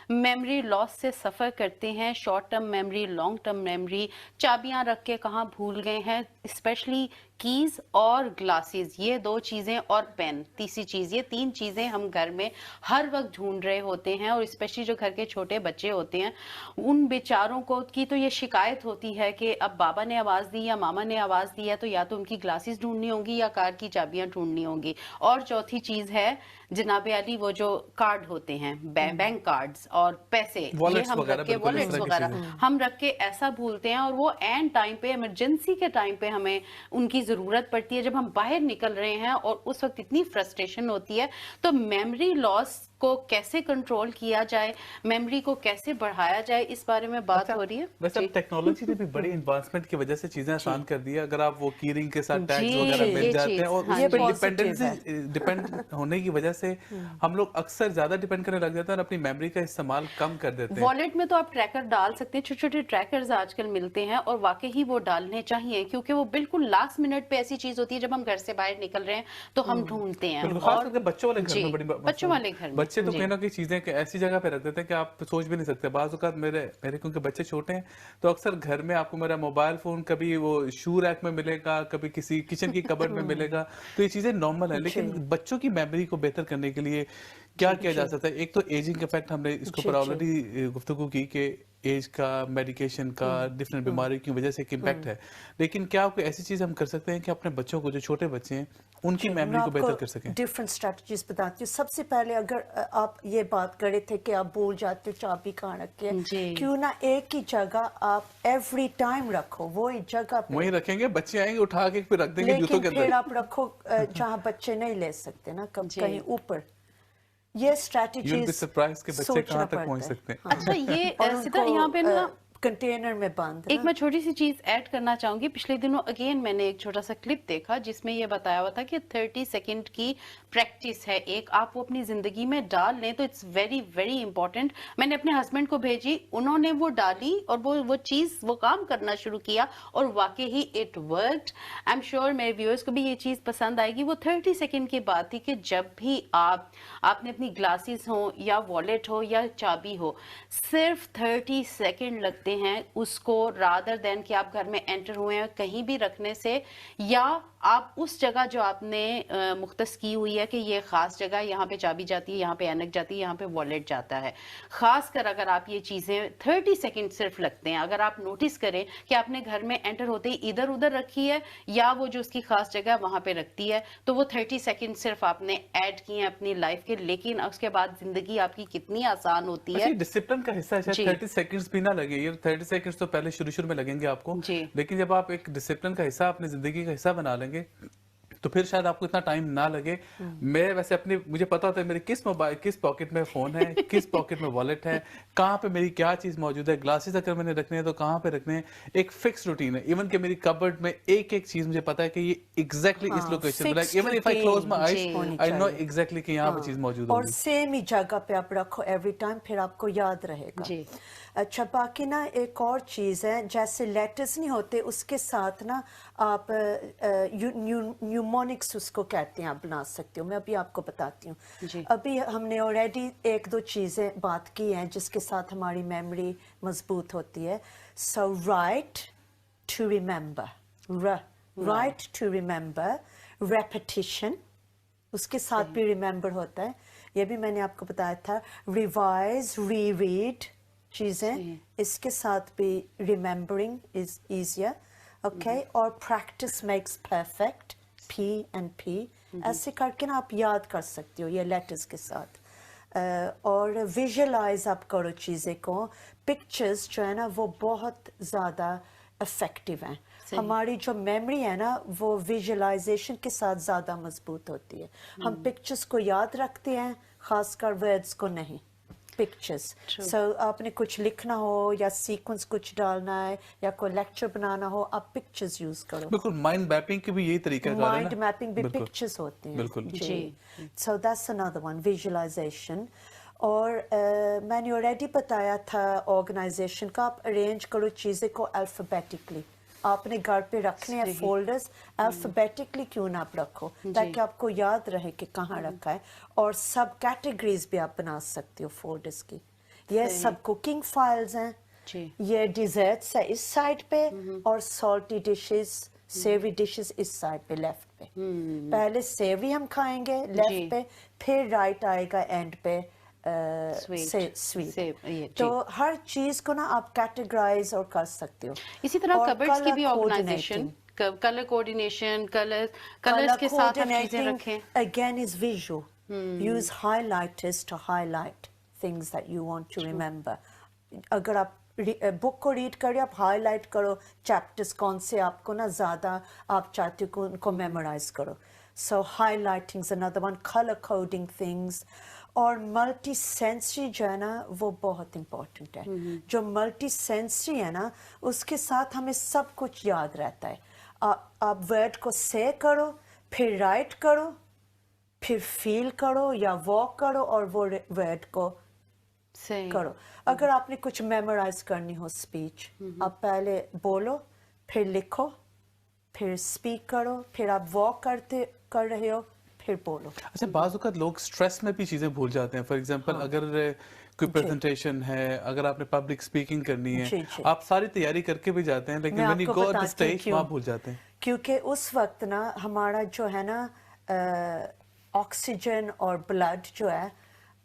میموری لاس سے سفر کرتے ہیں, short term memory, long term memory. چابیاں رکھ کے کہاں بھول گئے ہیں, اسپیشلی کیز اور گلاسز, یہ 2 چیزیں, اور پین تیسری چیز. یہ 3 چیزیں ہم گھر میں ہر وقت ڈھونڈ رہے ہوتے ہیں, اور اسپیشلی جو گھر کے چھوٹے بچے ہوتے ہیں ان بیچاروں کو کی تو یہ شکایت ہوتی ہے کہ اب بابا نے آواز دی یا ماما نے آواز دی ہے تو یا تو ان کی گلاسز ڈھونڈنی ہوں گی یا کار کی چابیاں ڈھونڈنی ہوں گی. اور چوتھی چیز ہے جناب علی وہ جو کارڈ ہوتے ہیں, بینک کارڈز اور پیسے, یہ ہم رکھ کے والٹس وغیرہ ہم رکھ کے ایسا بھولتے ہیں, اور وہ اینڈ ٹائم پہ, ایمرجنسی کے ٹائم پہ ہمیں ان کی ضرورت پڑتی ہے جب ہم باہر نکل رہے ہیں, اور اس وقت اتنی فرسٹریشن ہوتی ہے. تو میموری لاس کو کیسے کنٹرول کیا جائے, میموری کو کیسے بڑھایا جائے, اس بارے میں بات ہو رہی ہے. ویسے اب ٹیکنالوجی نے بھی بڑی ایڈوانسمنٹ کی وجہ سے چیزیں آسان کر دی ہے. اگر آپ وہ کی رنگ کے ساتھ ٹیگز وغیرہ مل جاتے ہیں, اور اس پہ ڈیپینڈ ہونے کی وجہ سے ہم لوگ اکثر زیادہ ڈیپینڈ کرنے لگ جاتے ہیں اور اپنی میموری کا استعمال کم کر دیتے ہیں. والیٹ میں تو آپ ٹریکر ڈال سکتے ہیں, چھوٹے چھوٹے ٹریکرز آج کل ملتے ہیں, اور واقعی وہ ڈالنے چاہیے, کیونکہ وہ بالکل لاسٹ منٹ پہ ایسی چیز ہوتی ہے جب ہم گھر سے باہر نکل رہے ہیں تو ہم ڈھونڈتے ہیں. خاص کر کے بچوں والے گھر میں بڑی بچوں والے گھر میں بچے تو کہیں نہ کہیں چیزیں ایسی جگہ پہ رکھ دیتے ہیں کہ آپ سوچ بھی نہیں سکتے. بعض اوقات میرے کیونکہ بچے چھوٹے ہیں تو اکثر گھر میں آپ کو میرا موبائل فون کبھی وہ شو ریک میں ملے گا, کبھی کسی کچن کی کبڈ میں ملے گا, تو یہ چیزیں نارمل ہے. لیکن بچوں کی میموری کو بہتر کرنے کے لیے کیا کیا جا سکتا ہے؟ ایک تو ایجنگ افیکٹ, ہم نے اس کو پر آلریڈی گفتگو کی کہ ایج کا, میڈیکیشن کا, ڈفرینٹ بیماری کی وجہ سے ایک امپیکٹ ہے. لیکن کیا کوئی ایسی چیز ہم کر سکتے ہیں کہ اپنے بچوں کو, جو چھوٹے بچے ہیں, ان کی میموری کو بہتر کر سکیں؟ ڈفرینٹ اسٹریٹجیز بتاتی ہوں. سب سے پہلے اگر آپ یہ بات کرے تھے کہ آپ بھول جاتے ہو چابی کہاں رکھے, کیوں نہ ایک ہی جگہ آپ ایوری ٹائم رکھو, وہی جگہ پہ وہیں رکھیں گے, بچے آئیں گے اٹھا کے پھر رکھ دیں گے جوتوں کے اندر. پھر آپ رکھو جہاں بچے نہیں لے سکتے نا, کہیں اوپر. ये स्ट्रेटजीज You'll be surprised कि बच्चे कहाँ तक पहुँच सकते हैं। अच्छा ये सिता यहाँ पे ना कंटेनर में बंद एक मैं छोटी सी चीज ऐड करना चाहूंगी। पिछले दिनों अगेन मैंने एक छोटा सा क्लिप देखा जिसमें ये बताया हुआ था कि 30 सेकंड की प्रैक्टिस है, एक आप वो अपनी जिंदगी में डाल लें तो इट्स वेरी वेरी इंपॉर्टेंट। मैंने अपने हस्बैंड को भेजी, उन्होंने वो डाली और वो चीज वो काम करना शुरू किया और वाकई ही it worked. I am sure मेरे व्यूअर्स को भी ये चीज पसंद आएगी। वो 30 सेकंड की बात थी कि जब भी आपने अपनी ग्लासेस हो या वॉलेट हो या चाबी हो, सिर्फ 30 सेकंड लगते हैं उसको, रादर देन कि आप घर में एंटर हुए हैं कहीं भी रखने से, या आप उस जगह जो आपने मुख्तस की हुई है कि ये खास जगह, यहाँ पे चाबी जाती है, यहाँ पे ऐनक जाती है, यहाँ पे वॉलेट जाता है। खास कर अगर आप ये चीजें 30 सेकंड सिर्फ लगते हैं, अगर आप नोटिस करें कि आपने घर में एंटर होते ही इधर उधर रखी है या वो जो उसकी खास जगह है वहां पे रखती है, तो वो 30 सेकंड सिर्फ आपने ऐड किए हैं अपनी लाइफ के, लेकिन उसके बाद जिंदगी आपकी कितनी आसान होती है। डिसिप्लिन का हिस्सा है, 30 सेकंड्स भी ना लगे, ये 30 सेकंड्स तो पहले शुरू में लगेंगे आपको, लेकिन जब आप एक डिसिप्लिन का हिस्सा अपनी जिंदगी का हिस्सा बना लेंगे तो फिर शायद आपको इतना टाइम ना लगे। मैं वैसे अपनी, मुझे पता होता है मेरे किस पॉकेट में फोन है, किस पॉकेट में वॉलेट है, कहाँ पे मेरी क्या चीज मौजूद है, ग्लासेस अगर मैंने रखने हैं तो कहाँ पे रखने हैं, एक फिक्स रूटीन है। इवन कि मेरी कबर्ड में एक एक चीज मुझे पता है कि ये एग्जैक्टली इस लोकेशन पे, even if I close my eyes I know exactly कि यहाँ पे चीज मौजूद होगी, और सेम ही जगह पे आप रखो एवरी टाइम, फिर आपको याद रहेगा। अच्छा, बाकी ना एक और चीज है, जैसे लेटर्स नहीं होते उसके साथ ना आप न्यूमोनिक्स उसको कहते हैं, आप बना सकते हो। मैं अभी आपको बताती हूँ। अभी हमने ऑलरेडी एक दो चीजें बात की हैं जिसके साथ हमारी मेमोरी मजबूत होती है। So write to remember, write to remember, repetition उसके साथ भी रिमेम्बर होता है, ये भी मैंने आपको बताया था। रिवाइज, री रीड चीजें, इसके साथ भी रिमेम्बरिंग इज इजियर, ओके। और practice makes perfect, P and P, ऐसे करके ना आप याद कर सकते हो ये लेटर्स के साथ। और विजुअलाइज आप करो चीज़ें को, पिक्चर्स जो है ना वो बहुत ज़्यादा इफेक्टिव हैं। हमारी जो मेमोरी है ना वो विजुअलाइजेशन के साथ ज़्यादा मजबूत होती है। हम पिक्चर्स को याद रखते हैं, खासकर वर्ड्स को नहीं, पिक्चर्स। सो आपने कुछ लिखना हो या सीक्वेंस कुछ डालना है या कोई लेक्चर बनाना हो, आप पिक्चर्स यूज करो। बिल्कुल, माइंड मैपिंग की भी यही तरीका है, माइंड मैपिंग भी पिक्चर्स होते हैं। बिल्कुल जी। So that's another one, visualization. और मैंने ऑलरेडी बताया था ऑर्गेनाइजेशन का, आप अरेंज करो चीज़ें को अल्फाबेटिकली। आपने घर पे रखने हैं फोल्डर्स, अल्फाबेटिकली क्यों ना आप रखो, ताकि आपको याद रहे कि कहाँ रखा है। और सब कैटेगरीज भी आप बना सकते हो फोल्डर्स की। ये सब कुकिंग फाइल्स हैं, ये डिजर्ट्स है इस साइड पे, और सॉल्टी डिशेस, सेवरी डिशेस इस साइड पे लेफ्ट पे। पहले सेवरी हम खाएंगे लेफ्ट पे, फिर राइट आएगा एंड पे स्वीट। तो हर चीज को ना आप कैटेगराइज और कर सकते हो। इसी तरह कबर्ड्स की भी ऑर्गेनाइजेशन, कलर कोऑर्डिनेशन, कलर्स के साथ आप चीजें रखें। Again is visual, use highlighters to highlight things that you want to remember. अगर आप बुक को रीड करिए, आप हाईलाइट करो चैप्टर्स कौन से आपको ना ज्यादा आप चाहते हो उनको मेमोराइज करो। So highlighting is another one, colour coding things. और मल्टी सेंसरी जो है ना वो बहुत इम्पोर्टेंट है। जो मल्टी सेंसरी है ना उसके साथ हमें सब कुछ याद रहता है। आप वर्ड को से करो, फिर राइट करो, फिर फील करो या वॉक करो, और वो वर्ड को करो। अगर आपने कुछ मेमोराइज करनी हो स्पीच, आप पहले बोलो, फिर लिखो, फिर स्पीक करो, फिर आप वॉक कर रहे हो, फिर बोलो। अच्छा, बाज़ वक़्त लोग स्ट्रेस में भी चीज़ें भूल जाते हैं। फॉर एग्जांपल अगर कोई प्रेजेंटेशन है, अगर आपने पब्लिक स्पीकिंग करनी है, आप सारी तैयारी करके भी जाते हैं, लेकिन when you go on the stage वहाँ भूल जाते हैं। क्योंकि उस वक्त ना हमारा जो है ना ऑक्सीजन और ब्लड जो है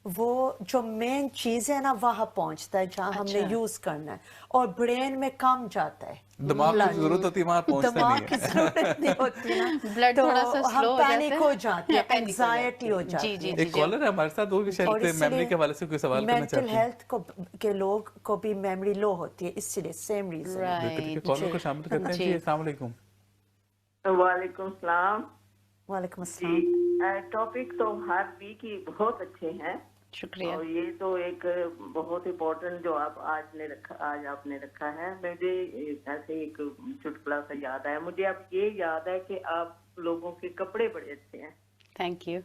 वो जो मेन चीज है ना वहाँ पहुँचता है जहाँ हमने यूज करना है, और ब्रेन में कम जाता है। दिमाग की जरूरत होती है, वहाँ पहुँचता नहीं है। दिमाग की जरूरत नहीं होती ना, ब्लड थोड़ा सा स्लो हो जाता है, पैनिक हो जाते हैं, एंजाइटी हो जाती है। एक कॉलर है हमारे साथ, वो भी शायद मेमोरी के हवाले से कोई सवाल करना चाहते हैं। मेंटल हेल्थ के लोग को भी मेमोरी लो होती है, इसलिए सेम रीजन। कॉलर को शामिल करते हैं जी। अस्सलाम वालेकुम। वालेकुम सलाम। वालेकुम अस्सलाम। जी, टॉपिक तो हर वीक ही बहुत अच्छे हैं शुक्रिया। और ये तो एक बहुत इम्पोर्टेंट जो आज आपने रखा है। मुझे ऐसे एक चुटकुला सा याद आया, मुझे अब ये याद है कि आप लोगों के कपड़े बड़े अच्छे हैं। Thank you.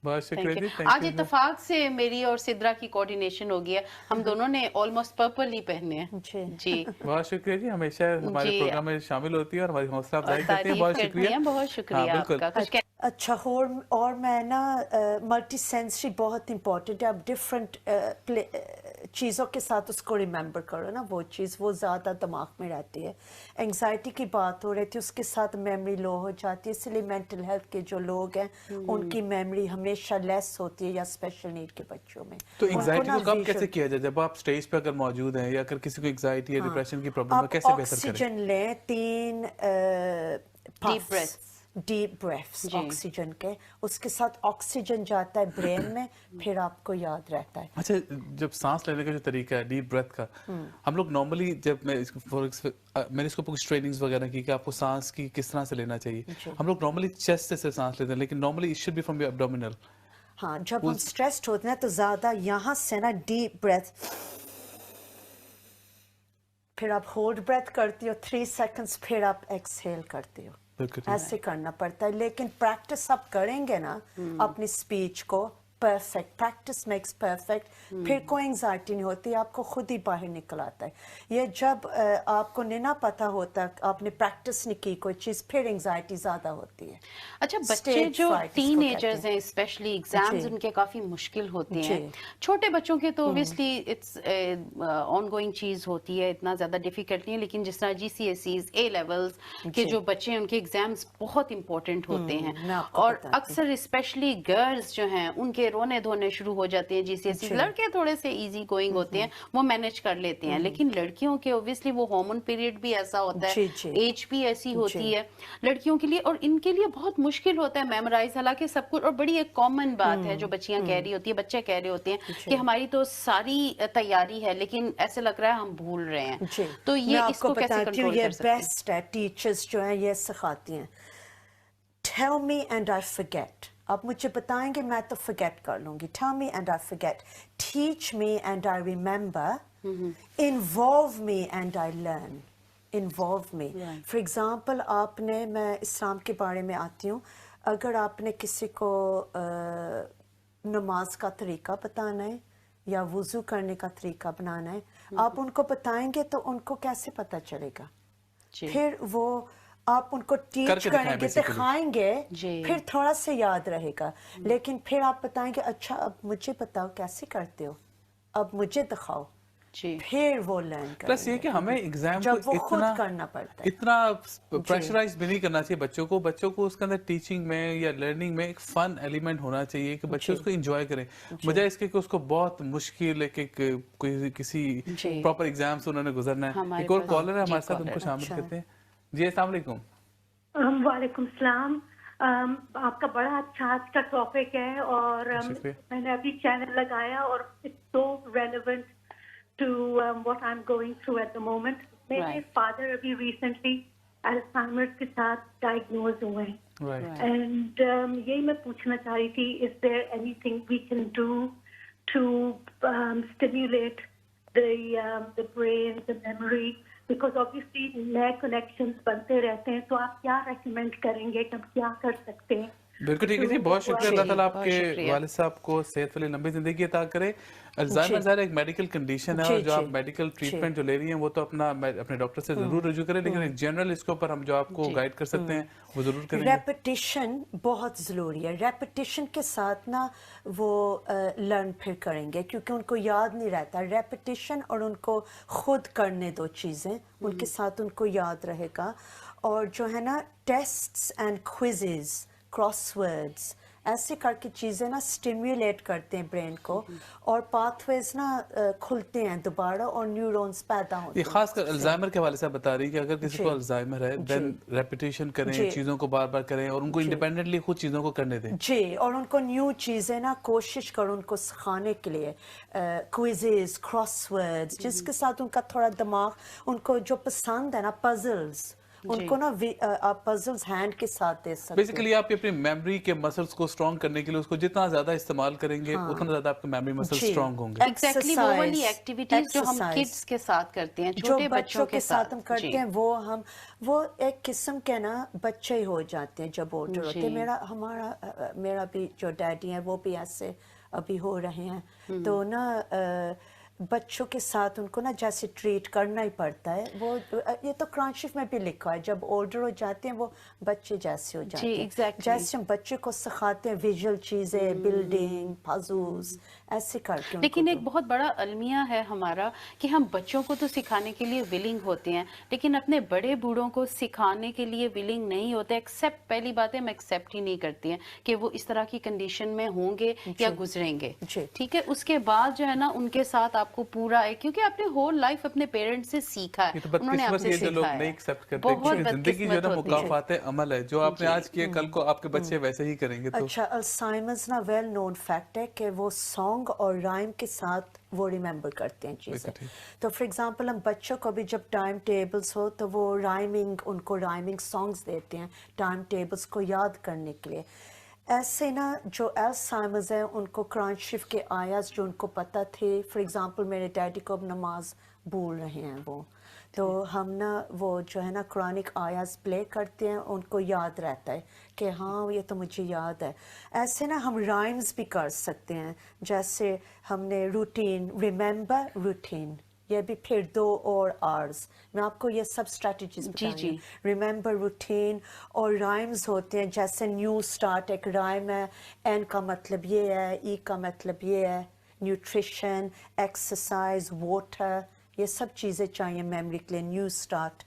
बहुत शुक्रिया जी, थैंक आज यू। इत्तेफाक से मेरी और सिद्रा की कोऑर्डिनेशन हो गई है, हम दोनों ने ऑलमोस्ट पर्पल ही पहने हैं। जी। जी बहुत शुक्रिया जी, हमेशा हमारे जी। प्रोग्राम में शामिल होती है और हमारी हौसला अफजाई करती है। तारीफ बहुत करती शुक्रिया। हैं, बहुत शुक्रिया हाँ, बिल्कुल। आपका। कुछ अच्छा और मैं ना मल्टी सेंसरी बहुत इम्पोर्टेंट है। आप डिफरेंट चीज़ों के साथ उसको रिमेंबर करो ना, वो चीज़ वो ज़्यादा दिमाग में रहती है। एंग्जाइटी की बात हो रही थी, उसके साथ मेमोरी लो हो जाती है, इसलिए मेंटल हेल्थ के जो लोग हैं उनकी मेमोरी हमेशा लेस होती है, या स्पेशल नीड के बच्चों में। तो उनको एंग्जाइटी ना को कब visual- कैसे किया जाए? जब आप स्टेज पे अगर मौजूद हैं या अगर किसी को एंग्जाइटी या हाँ। डिप्रेशन की प्रॉब्लम है, आप कैसे बेहतर करें? ऑक्सीजन लें 3 Deep breaths। डीप ब्रेथ्स जी। ऑक्सीजन के, उसके साथ ऑक्सीजन जाता है ब्रेन में, फिर आपको याद रहता है। अच्छा, जब सांस लेने का जो तरीका है डीप ब्रेथ का, हम लोग नॉर्मली जब मैंने इसको कुछ ट्रेनिंग्स वगैरह की कि आपको सांस की किस तरह से लेना चाहिए, हम लोग नॉर्मली चेस्ट से सांस लेते हैं, लेकिन normally it should be from your abdominal. हाँ, जब हम स्ट्रेस्ड होते हैं तो ज्यादा यहाँ से ना डीप ब्रेथ, फिर आप होल्ड ब्रेथ करती हो 3 सेकंड्स, फिर आप एक्सहेल करती हो। बिल्कुल। ऐसे करना पड़ता है, लेकिन प्रैक्टिस आप करेंगे ना अपनी स्पीच को, परफेक्ट, प्रैक्टिस मेक्स परफेक्ट, फिर कोई एंग्जाइटी नहीं होती, आपको खुद ही बाहर निकल आता है। ये जब आपको नहीं ना पता होता, आपने प्रैक्टिस नहीं की कोई चीज़, फिर एंग्जाइटी ज़्यादा होती है। अच्छा, बच्चे Stage जो fright इसको टीनेजर्स कहते हैं। हैं, स्पेशली एग्जाम्स जी। उनके काफी मुश्किल होते हैं। जी। छोटे बच्चों के तो ऑब्वियसली इट्स ऑनगोइंग चीज होती है, इतना ज्यादा डिफिकल्ट नहीं है, लेकिन जिस तरह GCSEs, A लेवल्स के जो बच्चे हैं, उनके एग्जाम्स बहुत इंपॉर्टेंट होते मैं हैं, आपको और बताती हूँ। अक्सर स्पेशली गर्ल्स जो हैं उनके रोने धोने शुरू हो जाते हैं GCSEs। लड़के थोड़े से इजी गोइंग होते हैं, वो मैनेज कर लेते हैं, लेकिन लड़कियों के ऑब्वियसली वो हार्मोन पीरियड भी ऐसा होता है, जी। एज भी ऐसी होती है लड़कियों के लिए, और इनके लिए बहुत मुश्किल होता है मेमोराइज, हालांकि सब कुछ। और बड़ी एक कॉमन बात है जो बच्चियां कह रही होती है, बच्चे कह रहे होते हैं कि हमारी तो सारी तैयारी है, लेकिन ऐसे लग रहा है हम भूल रहे हैं। जी। तो मैं ये आपको इसको कैसे बताती हूँ, कंट्रोल ये कर सकते हैं? बेस्ट है, टीचर्स जो हैं ये सिखाती हैं। Tell me and I forget. आप मुझे बताएंगे, मैं तो forget कर लूंगी। Tell me and I forget. Teach me and I remember. Involve me and I learn. Involve me. Right. For example, आपने, मैं इस्लाम के बारे में आती हूँ, अगर आपने किसी को नमाज का तरीका बताना है या वुजू करने का तरीका बनाना है, आप उनको बताएंगे तो उनको कैसे पता चलेगा? जी। फिर वो आप उनको टीच करके दिखाएं करेंगे, basically। दिखाएंगे, जी। फिर थोड़ा से याद रहेगा, लेकिन फिर आप बताएंगे अच्छा अब मुझे बताओ कैसे करते हो, अब मुझे दिखाओ, जी। फिर वो लर्न प्लस ये करेंगे। कि हमें एग्जाम जब को वो खुद इतना करना पड़ता है। इतना प्रेशराइज भी नहीं करना चाहिए बच्चों को उसके अंदर टीचिंग में या लर्निंग में एक फन एलिमेंट होना चाहिए कि बच्चे उसको एंजॉय करें, बजाय इसके कि उसको बहुत मुश्किल है कि कोई किसी जी। प्रॉपर एग्जाम से उन्होंने गुजरना है। हमारे एक और पास- कॉलर है जी, हमारे साथ, caller, उनको शामिल अच्छा। करते हैं। जी, अस्सलाम वालेकुम। वालेकुम सलाम। आपका बड़ा अच्छा आज का टॉपिक है और शुक्रिया। मैंने अभी चैनल लगाया और it's so relevant to what I am going through at the moment. मेरे Right. फादर अभी रिसेंटली अल्जाइमर के साथ डायग्नोज हुए हैं राइट। एंड यही मैं पूछना चाह रही थी, is there anything we can do to stimulate the brain, the memory, because obviously नए कनेक्शंस बनते रहते हैं, तो आप क्या रेकमेंड करेंगे कि हम क्या कर सकते हैं? बिल्कुल ठीक है जी, बहुत शुक्रिया। अल्लाह ताला बहुत आपके शुक्रिया। वालिद साहब को सेहत वाली लंबी जिंदगी अता करे। अल्जाइमर ज़ाहिर एक मेडिकल कंडीशन है, और जो आप जी। मेडिकल ट्रीटमेंट जो ले रही हैं वो तो अपने डॉक्टर से जरूर रजू करें, लेकिन एक जनरल इसके ऊपर हम जो आपको गाइड कर सकते हैं वो जरूर करेंगे। रेपिटिशन बहुत ज़रूरी है। रेपिटिशन के साथ ना वो लर्न फिर करेंगे, क्योंकि उनको याद नहीं रहता। रेपिटिशन और उनको खुद करने दो चीज़ें, उनके साथ उनको याद रहेगा। और जो है ना टेस्ट्स एंड क्विजेस, क्रॉसवर्ड्स, ऐसे करके चीज़ें ना स्टिम्युलेट करते हैं ब्रेन को, और पाथवेज ना खुलते हैं दोबारा और न्यूरॉन्स पैदा होते ये हैं। खासकर अल्जाइमर के हवाले से बता रही है कि अगर किसी को अल्जाइमर है, देन रेपिटेशन करें, जी। चीज़ों को बार बार करें और उनको इंडिपेंडेंटली खुद चीज़ों को करने दें। जी, और उनको न्यू चीज़ें ना कोशिश करो उनको सिखाने के लिए, क्विजेस, क्रॉसवर्ड्स, जिसके साथ उनका थोड़ा दिमाग, उनको जो पसंद है ना, पजल्स, उनको ना आप पजल्स हैंड के साथ दे सकते बेसिकली आप अपनी मेमोरी के मसल्स को स्ट्रॉन्ग करने के लिए उसको जितना ज्यादा इस्तेमाल करेंगे उतना ज्यादा आपके मेमोरी मसल्स जी। स्ट्रॉन्ग होंगे। एग्जैक्टली वो वाली एक्टिविटीज जो हम exercise, किड्स के साथ करते हैं, जो छोटे बच्चों के साथ हम करते जी। हैं वो एक किस्म के ना बच्चे ही हो जाते हैं जब ओल्डर होते हैं। मेरा भी जो डैडी है वो भी ऐसे अभी हो रहे हैं, तो ना बच्चों के साथ उनको ना जैसे ट्रीट करना ही पड़ता है। वो ये तो कुरान शरीफ में भी लिखा है, जब ओल्डर हो जाते हैं वो बच्चे जैसे हो जाते हैं। exactly. जैसे हम बच्चे को सिखाते हैं विजुअल चीजें, बिल्डिंग, पजल्स, ऐसे करके लेकिन एक बहुत बड़ा अलमिया है हमारा कि हम बच्चों को तो सिखाने के लिए विलिंग होते हैं, लेकिन अपने बड़े बूढ़ों को सिखाने के लिए विलिंग नहीं होते। एक्सेप्ट, पहली बात है, हम एक्सेप्ट ही नहीं करती हैं कि वो इस तरह की कंडीशन में होंगे या गुजरेंगे। ठीक है, उसके बाद जो है ना उनके साथ आपको पूरा है, क्योंकि आपने होल लाइफ अपने पेरेंट्स से सीखा है, उन्होंने आपसे जो लोग नहीं एक्सेप्ट करते हैं, जिंदगी जो ना मुकाफात अमल है, जो आपने आज किया कल को आपके बच्चे वैसे ही करेंगे। तो अच्छा, अल्जाइमर्स ना वेल नोन फैक्ट है कि वो सॉन्ग और राइम के साथ वो रिमेम्बर करते हैं चीजें। तो फॉर एग्जांपल हम बच्चों को भी जब टाइम टेबल्स हो तो वो उनको राइमिंग सॉन्ग्स देते हैं टाइम टेबल्स को याद करने के लिए। ऐसे ना जो अल्जाइमर्स हैं उनको कुरान शरीफ के आयत जो उनको पता थे, फॉर एग्जांपल मेरे डैडी को अब नमाज भूल रहे हैं वो, तो हम ना वो जो है ना कुरानिक आयत प्ले करते हैं, उनको याद रहता है कि हाँ ये तो मुझे याद है। ऐसे ना हम राइम्स भी कर सकते हैं, जैसे हमने रूटीन, रिमेंबर रूटीन, ये भी फिर 2 और आर्स। मैं आपको ये सब स्ट्रेटजीज बताऊंगी। रिमेंबर रूटीन और राइम्स होते हैं, जैसे न्यू स्टार्ट एक राइम है, एन का मतलब ये है, ई का मतलब ये है, न्यूट्रिशन, एक्सरसाइज, वाटर, ये सब चीज़ें चाहिए मेमोरी के लिए। न्यू स्टार्ट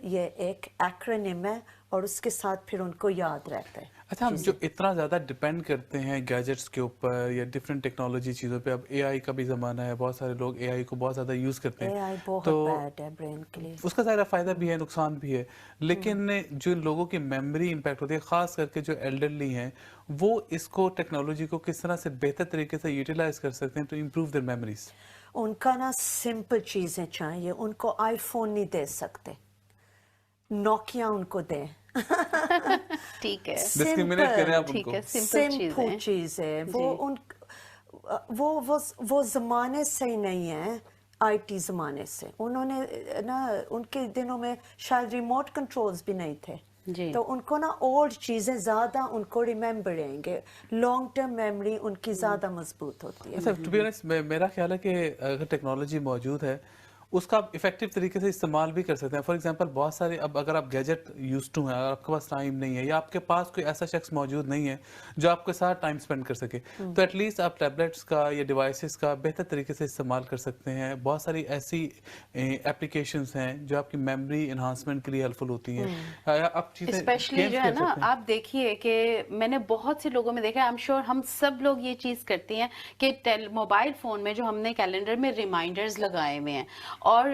ये एक एक्रोनिम है और उसके साथ फिर उनको याद रहता है। अच्छा, हम जो इतना ज्यादा डिपेंड करते हैं गैजेट्स के ऊपर या डिफरेंट टेक्नोलॉजी चीज़ों पे, अब एआई का भी ज़माना है, बहुत सारे लोग एआई को बहुत ज़्यादा यूज़ करते हैं। एआई बहुत बैड है ब्रेन के लिए, उसका ज़्यादा फ़ायदा भी है, नुकसान भी है, लेकिन जो लोगों की मेमोरी इम्पैक्ट होती है, ख़ास करके जो एल्डरली हैं, वो इसको टेक्नोलॉजी को किस तरह से बेहतर तरीके से यूटिलाइज कर सकते हैं टू इम्प्रूव देयर मेमोरीज। उनका ना सिंपल चीज़ें चाहिए, उनको आईफोन नहीं दे सकते, नोकिया उनको दें। ठीक है, डिस्क्रिमिनेट करें आप उनको। सिंपल चीज है वो जमाने से ही नहीं है, आईटी जमाने से। उन्होंने ना उनके दिनों में शायद रिमोट कंट्रोल्स भी नहीं थे, तो उनको ना ओल्ड चीजें ज्यादा उनको रिमेम्बर रहेंगे, लॉन्ग टर्म मेमोरी उनकी ज्यादा मजबूत होती है। अच्छा, टू बी ऑनेस्ट मेरा ख्याल है कि अगर टेक्नोलॉजी मौजूद है उसका आप इफेक्टिव तरीके से इस्तेमाल भी कर सकते हैं। फॉर एग्जांपल बहुत सारे, अब अगर आप गैजेट यूज टू हैं, अगर आपके पास टाइम नहीं है या आपके पास कोई ऐसा शख्स मौजूद नहीं है जो आपके साथ टाइम स्पेंड कर सके, तो एटलीस्ट आप टैबलेट्स का या डिवाइसेस का बेहतर तरीके से इस्तेमाल कर सकते हैं। बहुत सारी ऐसी एप्लीकेशंस हैं जो आपकी मेमोरी इन्हांसमेंट के लिए हेल्पफुल होती हैं। आप चीज़ें स्पेशली जो है ना, आप देखिए कि मैंने बहुत से लोगों में देखा है, आई एम श्योर हम सब लोग ये चीज़ करते हैं कि मोबाइल फ़ोन में जो हमने कैलेंडर में रिमाइंडर्स लगाए हुए हैं और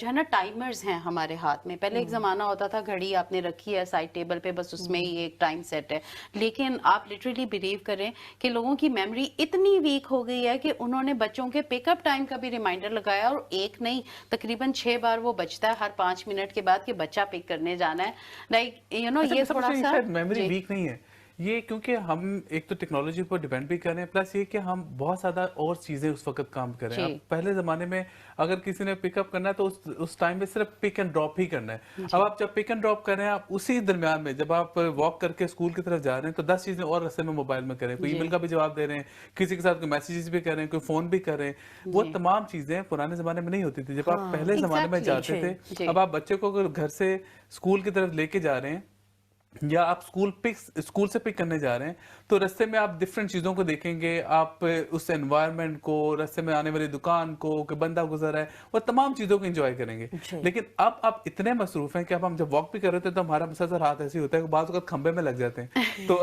जो है ना टाइमर्स हैं हमारे हाथ में। पहले एक ज़माना होता था घड़ी आपने रखी है साइड टेबल पे, बस उसमें ही एक टाइम सेट है, लेकिन आप लिटरली बिलीव करें कि लोगों की मेमोरी इतनी वीक हो गई है कि उन्होंने बच्चों के पिकअप टाइम का भी रिमाइंडर लगाया, और एक नहीं तकरीबन 6 बार वो बजता है हर 5 मिनट के बाद कि बच्चा पिक करने जाना है। लाइक यू नो, ये थोड़ा सा मेमोरी वीक नहीं है ये, क्योंकि हम एक तो टेक्नोलॉजी पर डिपेंड भी कर रहे हैं, प्लस ये कि हम बहुत ज़्यादा और चीज़ें उस वक्त काम कर रहे हैं। पहले ज़माने में अगर किसी ने पिकअप करना है तो उस टाइम में सिर्फ पिक एंड ड्रॉप ही करना है। अब आप जब पिक एंड ड्रॉप कर रहे हैं, आप उसी दरमियान में जब आप वॉक करके स्कूल की तरफ जा रहे हैं तो 10 चीज़ें और रस्ते में मोबाइल में करें, कोई ईमेल का भी जवाब दे रहे हैं, किसी के साथ कोई मैसेजेस भी कर रहे हैं, कोई फ़ोन भी कर रहे हैं। वो तमाम चीज़ें पुराने ज़माने में नहीं होती थी। जब आप पहले ज़माने में जाते थे, अब आप बच्चे को अगर घर से स्कूल की तरफ लेके जा रहे हैं या आप स्कूल से पिक करने जा रहे हैं, तो रास्ते में आप डिफरेंट चीज़ों को देखेंगे, आप उस एनवायरनमेंट को, रास्ते में आने वाली दुकान को, कि बंदा गुजर रहा है, वो तमाम चीज़ों को एंजॉय करेंगे। लेकिन अब आप इतने मसरूफ हैं कि अब हम जब वॉक भी कर रहे थे तो हमारा मुसलसल हाथ ऐसे होता है कि बाज़ वक़्त खंबे में लग जाते हैं। तो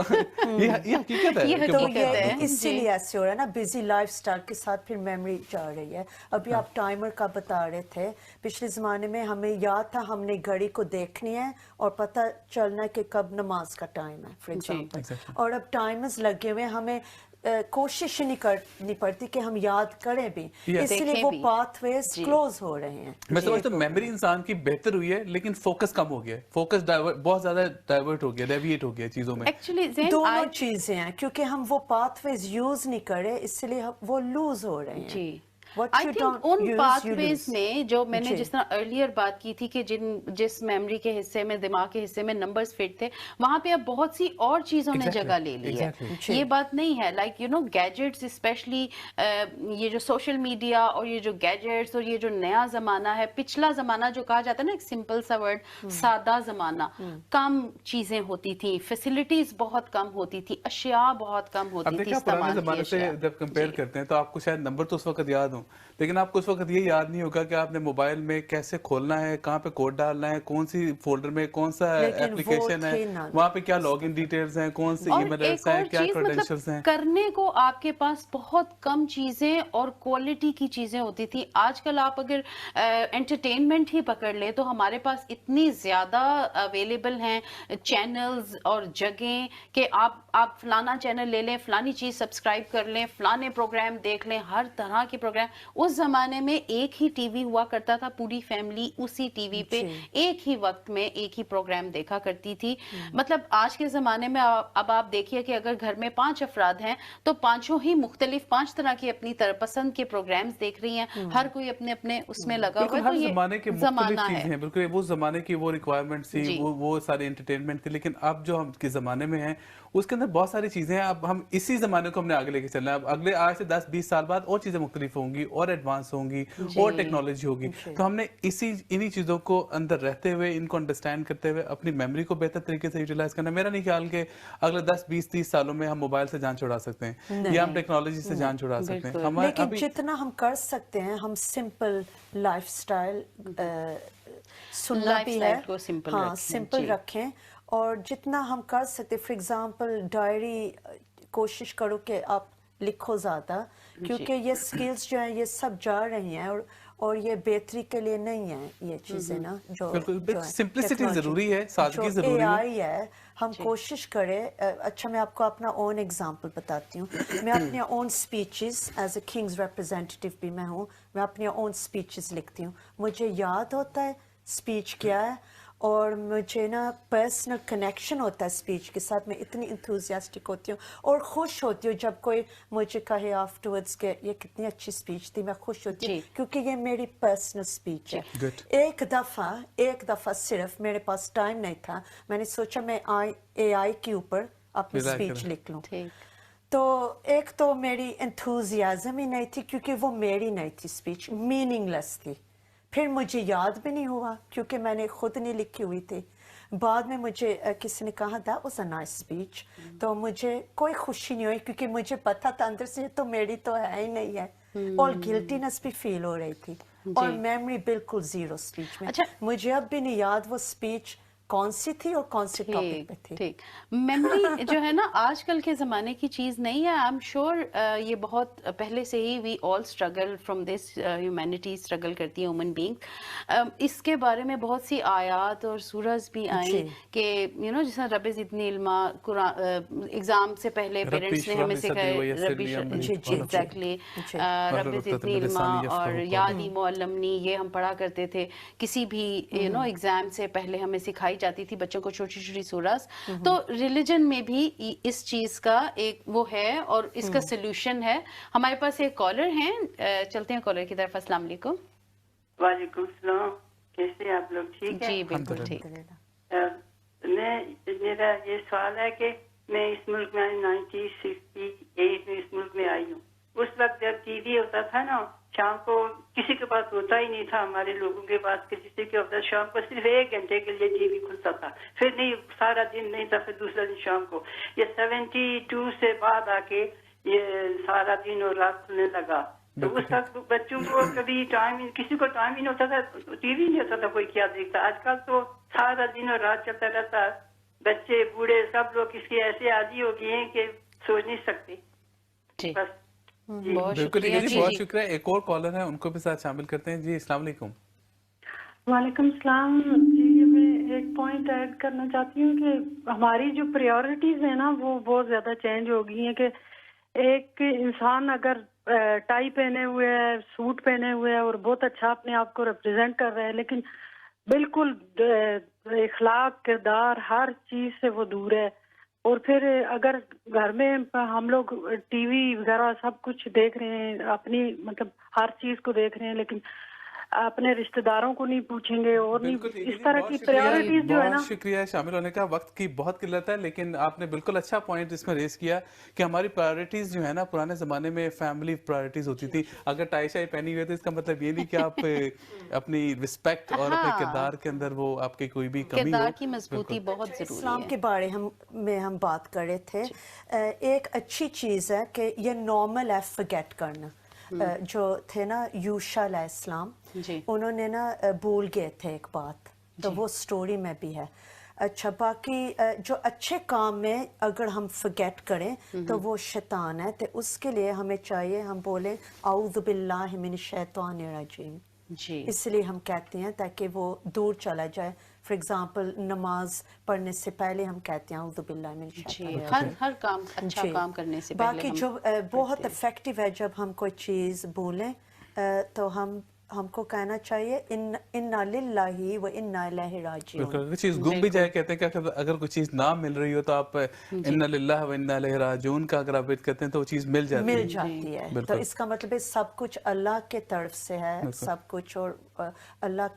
ये हकीकत है, तो ये इसीलिए ऐसे हो रहा है ना, बिजी लाइफस्टाइल के साथ फिर मेमोरी जा रही है। अभी आप टाइमर का बता रहे थे, पिछले ज़माने में हमें याद था हमने घड़ी को देखनी है और पता चलना है कि कब नमाज का टाइम है, फॉर एग्जांपल, और अब टाइमर्स लगे हुए, हमें कोशिश ही नहीं करनी पड़ती कि हम याद करें भी, इसलिए देखें वो भी। पाथवेज क्लोज हो रहे हैं। मैं समझता हूँ मेमोरी इंसान की बेहतर हुई है, लेकिन फोकस कम हो गया है, फोकस बहुत ज्यादा डाइवर्ट हो गया, डेविएट हो गया चीजों में। एक्चुअली दोनों चीजें हैं, क्योंकि हम वो पाथवेज यूज नहीं कर रहे, इसलिए वो लूज हो रहे हैं। जी, What I you think don't उन use, you पाथवेज lose. में जो मैंने जी। जिस तरह अर्लियर बात की थी कि जिस मेमोरी के हिस्से में, दिमाग के हिस्से में नंबर्स फिट थे, वहां पे अब बहुत सी और चीजों ने Exactly, जगह ले ली है। जी। ये बात नहीं है, like you know gadgets specially, ये जो सोशल मीडिया और ये जो गैजेट्स और ये जो नया जमाना है, पिछला जमाना जो कहा जाता है ना, एक सिंपल सा वर्ड, सादा जमाना, कम चीजें होती थी, फैसिलिटीज बहुत कम होती थी, अशिया बहुत कम अब होती थी, देखा पुराने इस्तेमाल जमाने की से अशिया। जब कंपेयर करते हैं तो आपको शायद नंबर तो उस वक्त याद हो, लेकिन आपको उस वक्त ये याद नहीं होगा कि आपने मोबाइल में कैसे खोलना है, कहाँ पे कोड डालना है, कौन सी फोल्डर में कौन सा लेकिन वो एप्लीकेशन थे है, ना। वहाँ पे क्या लॉगिन डिटेल्स हैं, कौन से और ईमेल्स एक हैं, और क्या चीज, क्रेडेंशियल्स मतलब हैं। करने को आपके पास बहुत कम चीजें और क्वालिटी की चीजें होती थी। आजकल आप अगर एंटरटेनमेंट ही पकड़ ले तो हमारे पास इतनी ज्यादा अवेलेबल हैं चैनल्स और जगह कि आप फलाना चैनल ले लें, फलानी चीज सब्सक्राइब कर लें, फलाने प्रोग्राम देख लें, हर तरह के प्रोग्राम। उस जमाने में एक ही टीवी हुआ करता था, पूरी फैमिली उसी टीवी पे एक ही वक्त में एक ही प्रोग्राम देखा करती थी। मतलब आज के जमाने में अब आप देखिए कि अगर घर में 5 अफराद हैं तो पांचों ही मुख्तलिफ 5 तरह की अपनी पसंद के प्रोग्राम्स देख रही हैं, हर कोई अपने अपने उसमें लगा हुआ बिल्कुल, है। तो हर ये जमाने की मुख्तलिफ जमाना चीजें है। हैं, बिल्कुल वो जमाने की वो रिक्वायरमेंट थी, जी। वो सारी एंटरटेनमेंट थी। लेकिन अब जो हम के जमाने में हैं उसके अंदर बहुत सारी चीजें हैं। अब हम इसी जमाने को हमने आगे लेके चलना है। अब अगले आज से 10-20 साल बाद और चीजें मुख्तलिफ होंगी और एडवांस होंगी और टेक्नोलॉजी होगी। तो हमने इन्हीं चीजों को अंदर रहते हुए, इनको अंडरस्टैंड करते हुए अपनी मेमोरी को बेहतर तरीके से यूटिलाइज करना। मेरा नहीं ख्याल कि अगले 10-20-30 सालों में हम मोबाइल से जान छुड़ा सकते हैं या हम टेक्नोलॉजी से जान छुड़ा सकते हैं। हमारे लेकिन अभी जितना हम कर सकते हैं, हम सिंपल लाइफस्टाइल सुनना भी है, लाइफस्टाइल को सिंपल हाँ रखें, सिंपल जी। रखें। और जितना हम कर सकते, फॉर एग्जांपल डायरी कोशिश करो कि आप लिखो ज़्यादा, क्योंकि ये स्किल्स जो हैं ये सब जा रही हैं और ये बेहतरी के लिए नहीं है ये चीज़ें ना, जो सिंपलिसिटी technology, जरूरी है, सादगी जो जरूरी है। AI है, हम कोशिश करें। अच्छा, मैं आपको अपना ओन एग्जांपल बताती हूँ। मैं अपने own speeches, as a king's representative भी मैं हूँ, मैं अपने ओन स्पीचेस लिखती हूँ। मुझे याद होता है स्पीच क्या है, और मुझे ना पर्सनल कनेक्शन होता है स्पीच के साथ। मैं इतनी इंथुजियास्टिक होती हूँ और खुश होती हूँ जब कोई मुझे कहे आफ्टरवर्ड्स के ये कितनी अच्छी स्पीच थी। मैं खुश होती हूँ क्योंकि ये मेरी पर्सनल स्पीच है। Good. एक दफ़ा सिर्फ मेरे पास टाइम नहीं था, मैंने सोचा मैं AI के ऊपर अपनी Rely स्पीच करें। लिख लूँ। ठीक। तो एक तो मेरी एंथुजियाज्म ही नहीं थी, क्योंकि वो मेरी नहीं थी, स्पीच मीनिंगलेस थी। फिर मुझे याद भी नहीं हुआ क्योंकि मैंने खुद नहीं लिखी हुई थी। बाद में मुझे किसी ने कहा that was a nice speech, तो मुझे कोई खुशी नहीं हुई क्योंकि मुझे पता था अंदर से तो मेरी तो है ही नहीं है, और गिल्टीनेस भी फील हो रही थी, और मेमोरी बिल्कुल जीरो स्पीच में। अच्छा। मुझे अब भी नहीं याद वो स्पीच कौन सी थी और कौन से टॉपिक पे थी। ठीक। मेमोरी जो है ना आजकल के ज़माने की चीज़ नहीं है। आई एम श्योर ये बहुत पहले से ही we all struggle from this, humanity struggle करती है, ह्यूमन बीइंग। इसके बारे में बहुत सी आयात और सूरज भी आई कि यू नो जिस रब ज़िदनी इल्मा, एग्जाम से पहले पेरेंट्स ने हमें सिखाया एग्जैक्टली रब ज़िदनी इल्मा और यादी मुअल्लमनी, ये हम पढ़ा करते थे। किसी भी यू नो एग्जाम से पहले हमें सिखाई जाती थी बच्चों को छोटी छोटी सूरत। तो रिलीजन में भी इस चीज का एक वो है और इसका सोल्यूशन है। हमारे पास एक कॉलर हैं, चलते हैं कॉलर की तरफ। अस्सलाम वालेकुम। वालेकुम सलाम, कैसे आप लोग? ठीक है जी बिल्कुल ठीक। मेरा ये सवाल है कि मैं इस मुल्क में 1968 में इस मुल्क में आई हूँ। उस वक्त जब टीवी होता था ना, शाम को किसी के पास होता ही नहीं था, हमारे लोगों के पास कि जिससे क्या होता, शाम को सिर्फ 1 घंटे के लिए टीवी खुलता था, फिर नहीं सारा दिन नहीं था, फिर दूसरा दिन शाम को। ये 72 से बाद आके ये सारा दिन और रात खुलने लगा। तो उस वक्त बच्चों को कभी टाइम, किसी को टाइम ही नहीं होता था, टीवी नहीं होता था, कोई क्या देखता। आजकल तो सारा दिन और रात चलता रहता, बच्चे बूढ़े सब लोग इसके ऐसे आदी हो गए हैं कि सोच नहीं सकते। जी बस बहुत बिल्कुल शुक्रिया जी, जी। बहुत शुक्रिया। एक और कॉलर है, उनको भी साथ शामिल करते हैं। जी अस्सलाम वालेकुम। वालेकुम सलाम जी। मैं एक पॉइंट ऐड करना चाहती हूँ कि हमारी जो प्रायोरिटीज है ना वो बहुत ज्यादा चेंज हो गई हैं। कि ایک انسان اگر ٹائی پہنے ہوئے ہے, سوٹ پہنے ہوئے ہے اور بہت اچھا اپنے آپ کو ریپرزینٹ کر رہے ہیں, لیکن بالکل اخلاق, کردار, ہر چیز سے وہ دور ہے. اور پھر اگر گھر میں ہم لوگ ٹی وی وغیرہ سب کچھ دیکھ رہے ہیں, اپنی مطلب ہر چیز کو دیکھ رہے ہیں, لیکن اپنے رشتہ داروں کو نہیں پوچھیں گے اور نہیں, اس طرح کی پرائیورٹیز جو ہے نا. بہت شکریہ شامل ہونے کا. وقت کی بہت قلت ہے, لیکن آپ نے بالکل اچھا پوائنٹ اس میں ریز کیا کہ ہماری پرائیورٹیز جو ہے نا, پرانے زمانے میں فیملی پرائیورٹیز ہوتی تھی. اگر ٹائی شائی پہنی ہوئی تو اس کا مطلب یہ نہیں کہ آپ اپنی رسپیکٹ اور اپنے کردار کے اندر وہ آپ کی کوئی بھی کمی ہو. کردار کی مضبوطی بہت ضروری ہے. اسلام کے بارے میں ہم بات کر رہے تھے. ایک اچھی چیز ہے کہ یہ نارمل ہے فرگیٹ کرنا. جو تھے نا یوشع علیہ السلام, انہوں نے نا بھول گئے تھے ایک بات, تو وہ سٹوری میں بھی ہے. اچھا, باقی جو اچھے کام میں اگر ہم فرگیٹ کریں تو وہ شیطان ہے, تو اس کے لیے ہمیں چاہیے ہم بولیں اعوذ باللہ من الشیطان الرجیم. اس لیے ہم کہتے ہیں تاکہ وہ دور چلا جائے. فار ایگزامپل نماز پڑھنے سے پہلے ہم کہتے ہیں اعوذ باللہ من الشیطان. ہر کام اچھا کام کرنے سے پہلے. باقی جو بہت افیکٹو ہے, جب ہم کوئی چیز بولیں تو ہم کو کہنا چاہیے انا للہ و انا الیہ راجعون. اگر چیز گم بھی جائے, کہتے ہیں کہ اگر کوئی چیز نہ مل رہی ہو تو آپ انا للہ و انا الیہ راجعون کا اگر آپ کہتے ہیں تو وہ چیز مل جاتی ہے. تو اس کا مطلب ہے سب کچھ اللہ کے طرف سے ہے, سب کچھ. اور اللہ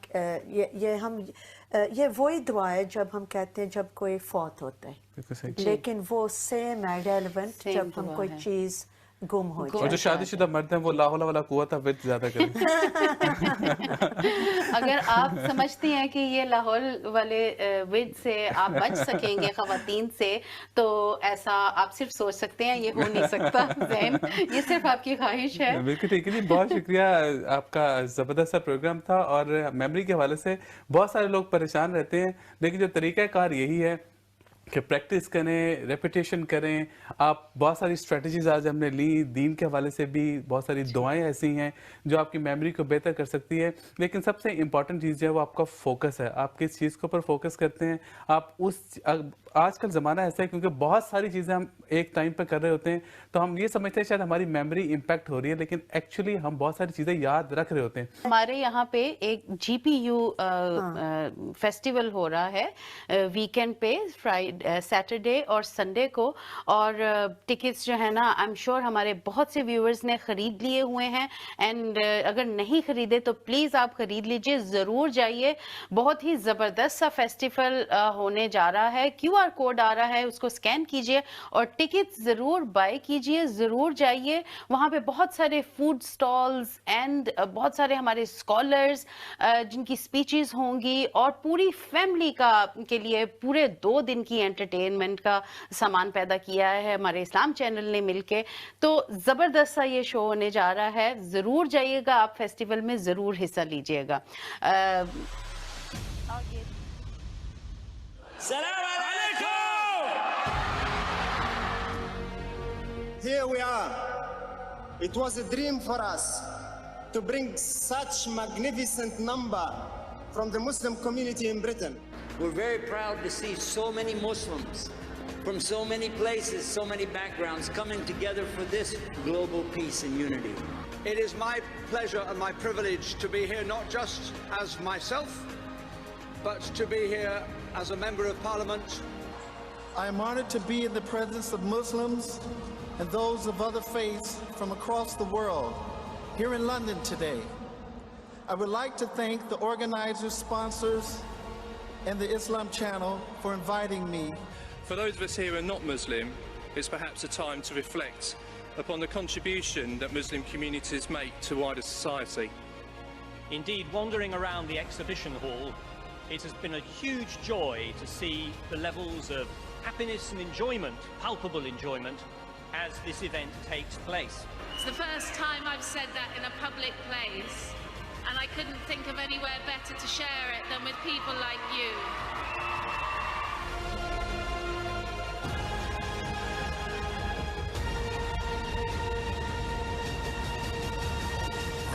یہ وہی دعا ہے جب ہم کہتے ہیں جب کوئی فوت ہوتا ہے, لیکن وہ سیم ہے ریلیونٹ جب ہم کوئی چیز گم ہو جائے. اور جو شادی شدہ مرد ہیں وہ لا حول ولا قوت ورد زیادہ کریں. اگر آپ سمجھتی ہیں کہ یہ لاہور والے ورد سے آپ بچ سکیں گے خواتین سے, تو ایسا آپ صرف سوچ سکتے ہیں, یہ ہو نہیں سکتا. زین, یہ صرف آپ کی خواہش ہے. بالکل ٹھیک ہے جی, بہت شکریہ. آپ کا زبردست سا پروگرام تھا, اور میموری کے حوالے سے بہت سارے لوگ پریشان رہتے ہیں, لیکن جو طریقہ کار یہی ہے کہ پریکٹس کریں, ریپیٹیشن کریں. آپ بہت ساری اسٹریٹجیز آج ہم نے لی, دین کے حوالے سے بھی بہت ساری دعائیں ایسی ہیں جو آپ کی میموری کو بہتر کر سکتی ہے. لیکن سب سے امپورٹنٹ چیز جو ہے وہ آپ کا فوکس ہے. آپ کس چیز کے اوپر فوکس کرتے ہیں. آپ آج کل زمانہ ایسا ہے کیونکہ بہت ساری چیزیں ہم ایک ٹائم پہ کر رہے ہوتے ہیں, تو ہم یہ سمجھتے ہیں شاید ہماری میموری امپیکٹ ہو رہی ہے, لیکن ایکچولی ہم بہت ساری چیزیں یاد رکھ رہے ہوتے ہیں. ہمارے یہاں پہ ایک جی پی یو فیسٹیول ہو رہا ہے ویکینڈ پہ, سیٹرڈے اور سنڈے کو, اور ٹکٹس جو ہے نا آئی ایم شیور ہمارے بہت سے ویورز نے خرید لیے ہوئے ہیں, اینڈ اگر نہیں خریدے تو پلیز آپ خرید لیجئے, ضرور جائیے. بہت ہی زبردست سا فیسٹیول ہونے جا رہا ہے. کیو آر کوڈ آ رہا ہے, اس کو اسکین کیجئے اور ٹکٹ ضرور بائی کیجئے, ضرور جائیے. وہاں پہ بہت سارے فوڈ سٹالز اینڈ بہت سارے ہمارے اسکالرز جن کی اسپیچز ہوں گی, اور پوری فیملی کے لیے پورے 2 دن کی انٹرٹینمنٹ کا سامان پیدا کیا ہے ہمارے اسلام چینل نے مل کے. تو زبردست سا یہ شو ہونے جا رہا ہے, ضرور جائیے گا آپ فیسٹیول میں, ضرور حصہ لیجئے گا. Salam alaikum! Here we are. It was a dream for us to bring such magnificent number from the Muslim community in Britain. We're very proud to see so many Muslims from so many places, so many backgrounds coming together for this global peace and unity. It is my pleasure and my privilege to be here not just as myself, but to be here as a Member of Parliament. I am honored to be in the presence of Muslims and those of other faiths from across the world here in London today. I would like to thank the organizers, sponsors, and the Islam Channel for inviting me. For those of us here who are not Muslim, it's perhaps a time to reflect upon the contribution that Muslim communities make to wider society. Indeed, wandering around the exhibition hall, it has been a huge joy to see the levels of happiness and enjoyment, palpable enjoyment, as this event takes place. It's the first time I've said that in a public place, and I couldn't think of anywhere better to share it than with people like you.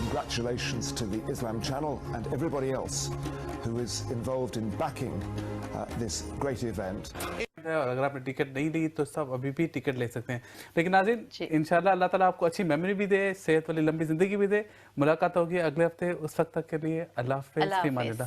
Congratulations to the Islam Channel and everybody else who is involved in backing this great event. ہے, اور اگر آپ نے ticket نہیں لی تو سب ابھی بھی ٹکٹ لے سکتے ہیں. لیکن ناظرین انشاءاللہ اللہ تعالیٰ آپ کو اچھی میموری بھی دے, صحت والی لمبی زندگی بھی دے. ملاقات ہوگی اگلے ہفتے, اس وقت تک کے لیے اللہ حافظ.